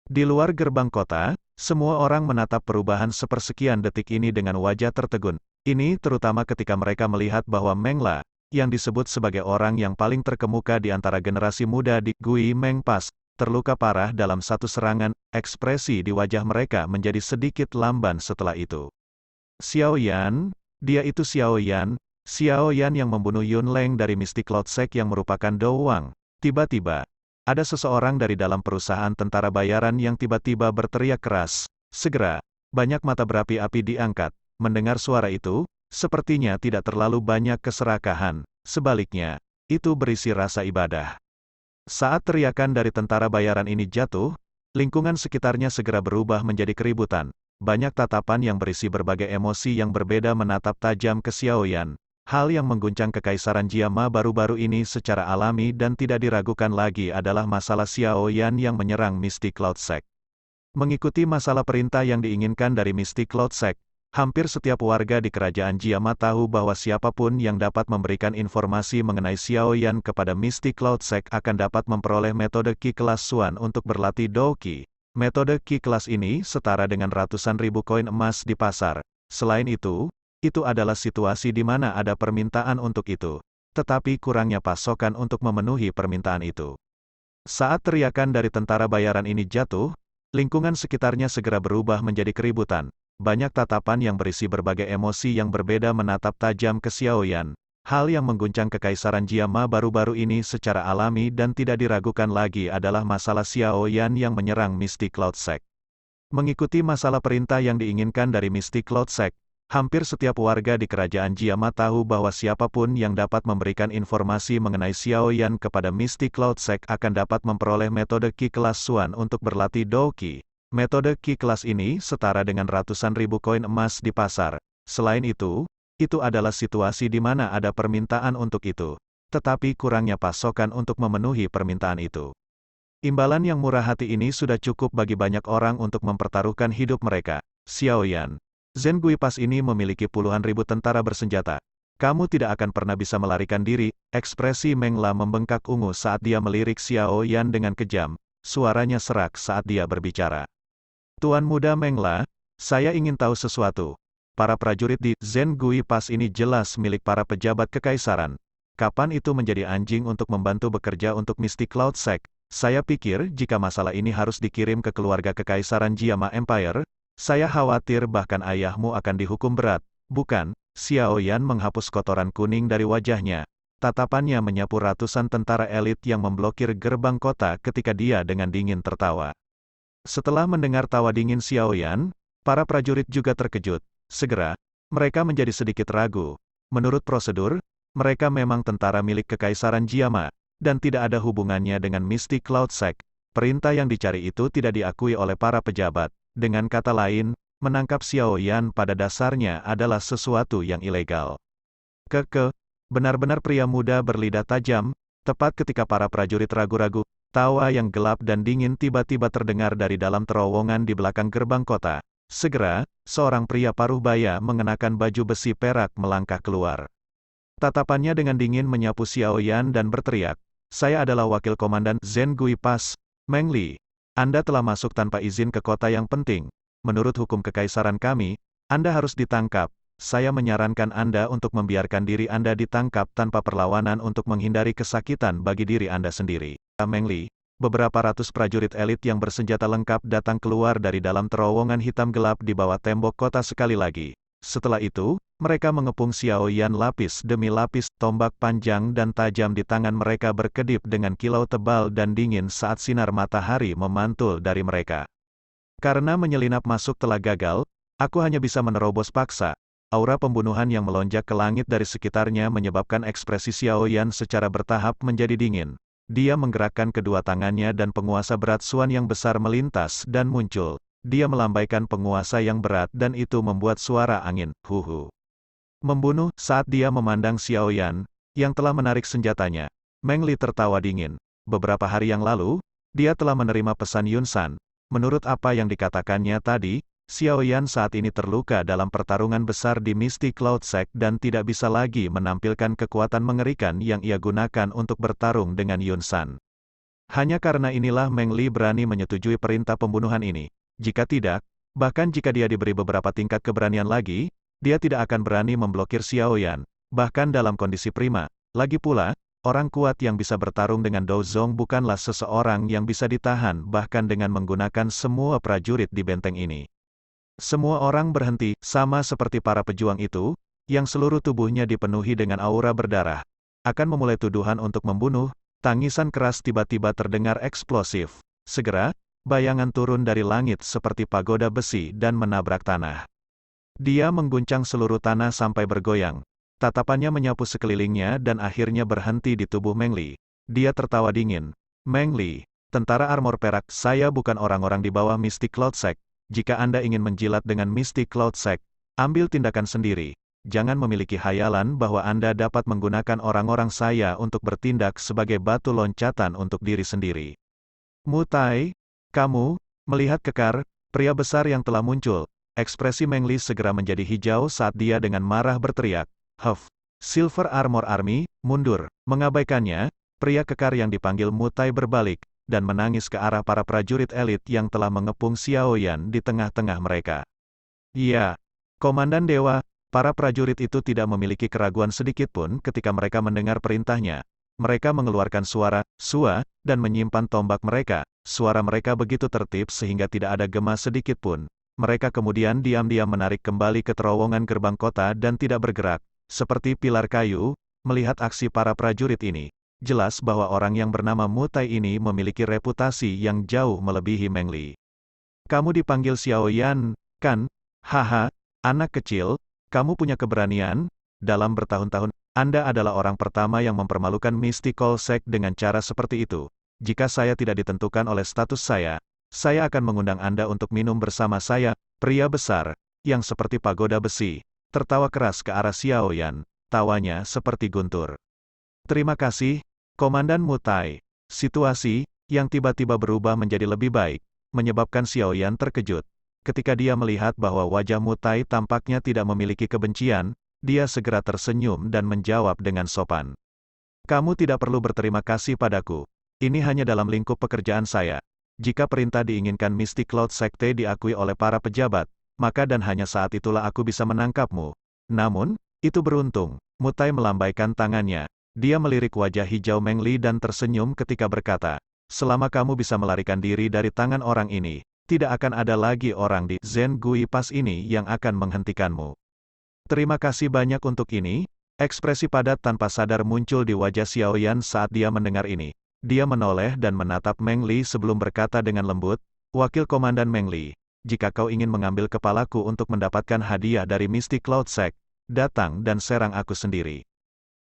Di luar gerbang kota, semua orang menatap perubahan sepersekian detik ini dengan wajah tertegun. Ini terutama ketika mereka melihat bahwa Meng La, yang disebut sebagai orang yang paling terkemuka di antara generasi muda di Gui Meng Pass, terluka parah dalam satu serangan. Ekspresi di wajah mereka menjadi sedikit lamban setelah itu. Xiao Yan, dia itu Xiao Yan yang membunuh Yun Leng dari Mystic Cloud Sect yang merupakan Do Wang. Tiba-tiba, ada seseorang dari dalam perusahaan tentara bayaran yang tiba-tiba berteriak keras. Segera, banyak mata berapi-api diangkat. Mendengar suara itu, sepertinya tidak terlalu banyak keserakahan. Sebaliknya, itu berisi rasa ibadah. Saat teriakan dari tentara bayaran ini jatuh, lingkungan sekitarnya segera berubah menjadi keributan. Banyak tatapan yang berisi berbagai emosi yang berbeda menatap tajam ke Xiao Yan. Hal yang mengguncang kekaisaran Jiama baru-baru ini secara alami dan tidak diragukan lagi adalah masalah Xiao Yan yang menyerang Mystic Cloud Sect. Mengikuti masalah perintah yang diinginkan dari Mystic Cloud Sect, hampir setiap warga di kerajaan Jiama tahu bahwa siapapun yang dapat memberikan informasi mengenai Xiao Yan kepada Mystic Cloud Sect akan dapat memperoleh metode Qi kelas Xuan untuk berlatih Douki. Metode Qi kelas ini setara dengan ratusan ribu koin emas di pasar. Selain itu adalah situasi di mana ada permintaan untuk itu, tetapi kurangnya pasokan untuk memenuhi permintaan itu. Saat teriakan dari tentara bayaran ini jatuh, lingkungan sekitarnya segera berubah menjadi keributan. Banyak tatapan yang berisi berbagai emosi yang berbeda menatap tajam ke Xiao Yan. Hal yang mengguncang kekaisaran Jiama baru-baru ini secara alami dan tidak diragukan lagi adalah masalah Xiao Yan yang menyerang Mystic Cloud Sect. Mengikuti masalah perintah yang diinginkan dari Mystic Cloud Sect, hampir setiap warga di kerajaan Jiama tahu bahwa siapapun yang dapat memberikan informasi mengenai Xiao Yan kepada Mystic Cloud Sect akan dapat memperoleh metode Qi kelas Xuan untuk berlatih Douki. Metode Qi kelas ini setara dengan ratusan ribu koin emas di pasar. Selain itu adalah situasi di mana ada permintaan untuk itu, tetapi kurangnya pasokan untuk memenuhi permintaan itu. Imbalan yang murah hati ini sudah cukup bagi banyak orang untuk mempertaruhkan hidup mereka. Xiao Yan, Zhen Gui Pass ini memiliki puluhan ribu tentara bersenjata. Kamu tidak akan pernah bisa melarikan diri. Ekspresi Meng La membengkak ungu saat dia melirik Xiao Yan dengan kejam. Suaranya serak saat dia berbicara. Tuan Muda Meng La, Saya ingin tahu sesuatu. Para prajurit di Zengui Pass ini jelas milik para pejabat kekaisaran. Kapan itu menjadi anjing untuk membantu bekerja untuk Mystic Cloud Sect? Saya pikir jika masalah ini harus dikirim ke keluarga kekaisaran Jiama Empire, saya khawatir bahkan ayahmu akan dihukum berat. Bukan, Xiao Yan menghapus kotoran kuning dari wajahnya. Tatapannya menyapu ratusan tentara elit yang memblokir gerbang kota ketika dia dengan dingin tertawa. Setelah mendengar tawa dingin Xiao Yan, para prajurit juga terkejut. Segera, mereka menjadi sedikit ragu. Menurut prosedur, mereka memang tentara milik Kekaisaran Jiama, dan tidak ada hubungannya dengan Mystic Cloud Sect. Perintah yang dicari itu tidak diakui oleh para pejabat. Dengan kata lain, menangkap Xiao Yan pada dasarnya adalah sesuatu yang ilegal. Benar-benar pria muda berlidah tajam, tepat ketika para prajurit ragu-ragu, tawa yang gelap dan dingin tiba-tiba terdengar dari dalam terowongan di belakang gerbang kota. Segera, seorang pria paruh baya mengenakan baju besi perak melangkah keluar. Tatapannya dengan dingin menyapu Xiao Yan dan berteriak, "Saya adalah wakil komandan Zengui Pass, Meng Li. Anda telah masuk tanpa izin ke kota yang penting. Menurut hukum kekaisaran kami, Anda harus ditangkap. Saya menyarankan Anda untuk membiarkan diri Anda ditangkap tanpa perlawanan untuk menghindari kesakitan bagi diri Anda sendiri." Meng Li, beberapa ratus prajurit elit yang bersenjata lengkap datang keluar dari dalam terowongan hitam gelap di bawah tembok kota sekali lagi. Setelah itu, mereka mengepung Xiao Yan lapis demi lapis, tombak panjang dan tajam di tangan mereka berkedip dengan kilau tebal dan dingin saat sinar matahari memantul dari mereka. Karena menyelinap masuk telah gagal, aku hanya bisa menerobos paksa. Aura pembunuhan yang melonjak ke langit dari sekitarnya menyebabkan ekspresi Xiao Yan secara bertahap menjadi dingin. Dia menggerakkan kedua tangannya dan penguasa berat Xuan yang besar melintas dan muncul. Dia melambaikan penguasa yang berat dan itu membuat suara angin, huhu. Membunuh, saat dia memandang Xiao Yan, yang telah menarik senjatanya. Meng Li tertawa dingin. Beberapa hari yang lalu, dia telah menerima pesan Yun San. Menurut apa yang dikatakannya tadi, Xiao Yan saat ini terluka dalam pertarungan besar di Mystic Cloud Sect dan tidak bisa lagi menampilkan kekuatan mengerikan yang ia gunakan untuk bertarung dengan Yun San. Hanya karena inilah Meng Li berani menyetujui perintah pembunuhan ini. Jika tidak, bahkan jika dia diberi beberapa tingkat keberanian lagi, dia tidak akan berani memblokir Xiao Yan, bahkan dalam kondisi prima. Lagi pula, orang kuat yang bisa bertarung dengan Dou Zong bukanlah seseorang yang bisa ditahan bahkan dengan menggunakan semua prajurit di benteng ini. Semua orang berhenti, sama seperti para pejuang itu, yang seluruh tubuhnya dipenuhi dengan aura berdarah. Akan memulai tuduhan untuk membunuh, tangisan keras tiba-tiba terdengar eksplosif. Segera, bayangan turun dari langit seperti pagoda besi dan menabrak tanah. Dia mengguncang seluruh tanah sampai bergoyang. Tatapannya menyapu sekelilingnya dan akhirnya berhenti di tubuh Meng Li. Dia tertawa dingin. "Meng Li, tentara armor perak, saya bukan orang-orang di bawah Mystic Cloud Sect. Jika Anda ingin menjilat dengan Mystic Cloud Sect, ambil tindakan sendiri. Jangan memiliki khayalan bahwa Anda dapat menggunakan orang-orang saya untuk bertindak sebagai batu loncatan untuk diri sendiri." "Mutai, kamu," melihat kekar, pria besar yang telah muncul, ekspresi Meng Li segera menjadi hijau saat dia dengan marah berteriak, "Huff! Silver Armor Army, mundur!" Mengabaikannya, pria kekar yang dipanggil Mutai berbalik, dan menangis ke arah para prajurit elit yang telah mengepung Xiao Yan di tengah-tengah mereka. "Ya, Komandan Dewa," para prajurit itu tidak memiliki keraguan sedikitpun ketika mereka mendengar perintahnya. Mereka mengeluarkan suara, "Sua," dan menyimpan tombak mereka. Suara mereka begitu tertib sehingga tidak ada gema sedikitpun. Mereka kemudian diam-diam menarik kembali ke terowongan gerbang kota dan tidak bergerak, seperti pilar kayu. Melihat aksi para prajurit ini, jelas bahwa orang yang bernama Mutai ini memiliki reputasi yang jauh melebihi Meng Li. "Kamu dipanggil Xiao Yan, kan? Haha, anak kecil, kamu punya keberanian? Dalam bertahun-tahun, Anda adalah orang pertama yang mempermalukan Mystical Sect dengan cara seperti itu. Jika saya tidak ditentukan oleh status saya akan mengundang Anda untuk minum bersama saya." Pria besar, yang seperti pagoda besi, tertawa keras ke arah Xiao Yan, tawanya seperti guntur. "Terima kasih, Komandan Mutai." Situasi, yang tiba-tiba berubah menjadi lebih baik, menyebabkan Xiao Yan terkejut. Ketika dia melihat bahwa wajah Mutai tampaknya tidak memiliki kebencian, dia segera tersenyum dan menjawab dengan sopan. "Kamu tidak perlu berterima kasih padaku. Ini hanya dalam lingkup pekerjaan saya. Jika perintah diinginkan Mystic Cloud Secte diakui oleh para pejabat, maka dan hanya saat itulah aku bisa menangkapmu. Namun, itu beruntung. Mutai melambaikan tangannya. Dia melirik wajah hijau Meng Li dan tersenyum ketika berkata, selama kamu bisa melarikan diri dari tangan orang ini, tidak akan ada lagi orang di Zhen Gui Pass ini yang akan menghentikanmu. Terima kasih banyak untuk ini. Ekspresi padat tanpa sadar muncul di wajah Xiaoyan saat dia mendengar ini. Dia menoleh dan menatap Meng Li sebelum berkata dengan lembut, Wakil Komandan Meng Li, jika kau ingin mengambil kepalaku untuk mendapatkan hadiah dari Mystic Cloud Sect, datang dan serang aku sendiri.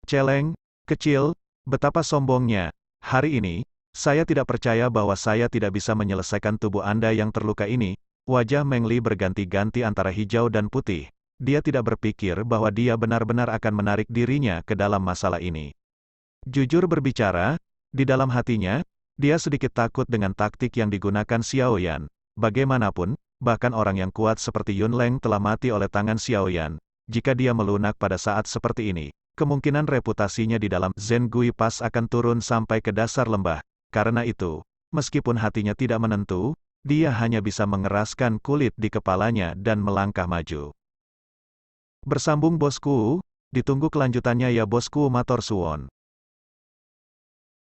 Celeng, kecil, betapa sombongnya. Hari ini, saya tidak percaya bahwa saya tidak bisa menyelesaikan tubuh Anda yang terluka ini. Wajah Meng Li berganti-ganti antara hijau dan putih. Dia tidak berpikir bahwa dia benar-benar akan menarik dirinya ke dalam masalah ini. Jujur berbicara, di dalam hatinya, dia sedikit takut dengan taktik yang digunakan Xiaoyan. Bagaimanapun, bahkan orang yang kuat seperti Yun Leng telah mati oleh tangan Xiaoyan. Jika dia melunak pada saat seperti ini, kemungkinan reputasinya di dalam Zhen Gui Pass akan turun sampai ke dasar lembah. Karena itu, meskipun hatinya tidak menentu, dia hanya bisa mengeraskan kulit di kepalanya dan melangkah maju. Bersambung bosku, ditunggu kelanjutannya ya bosku, matur suwun.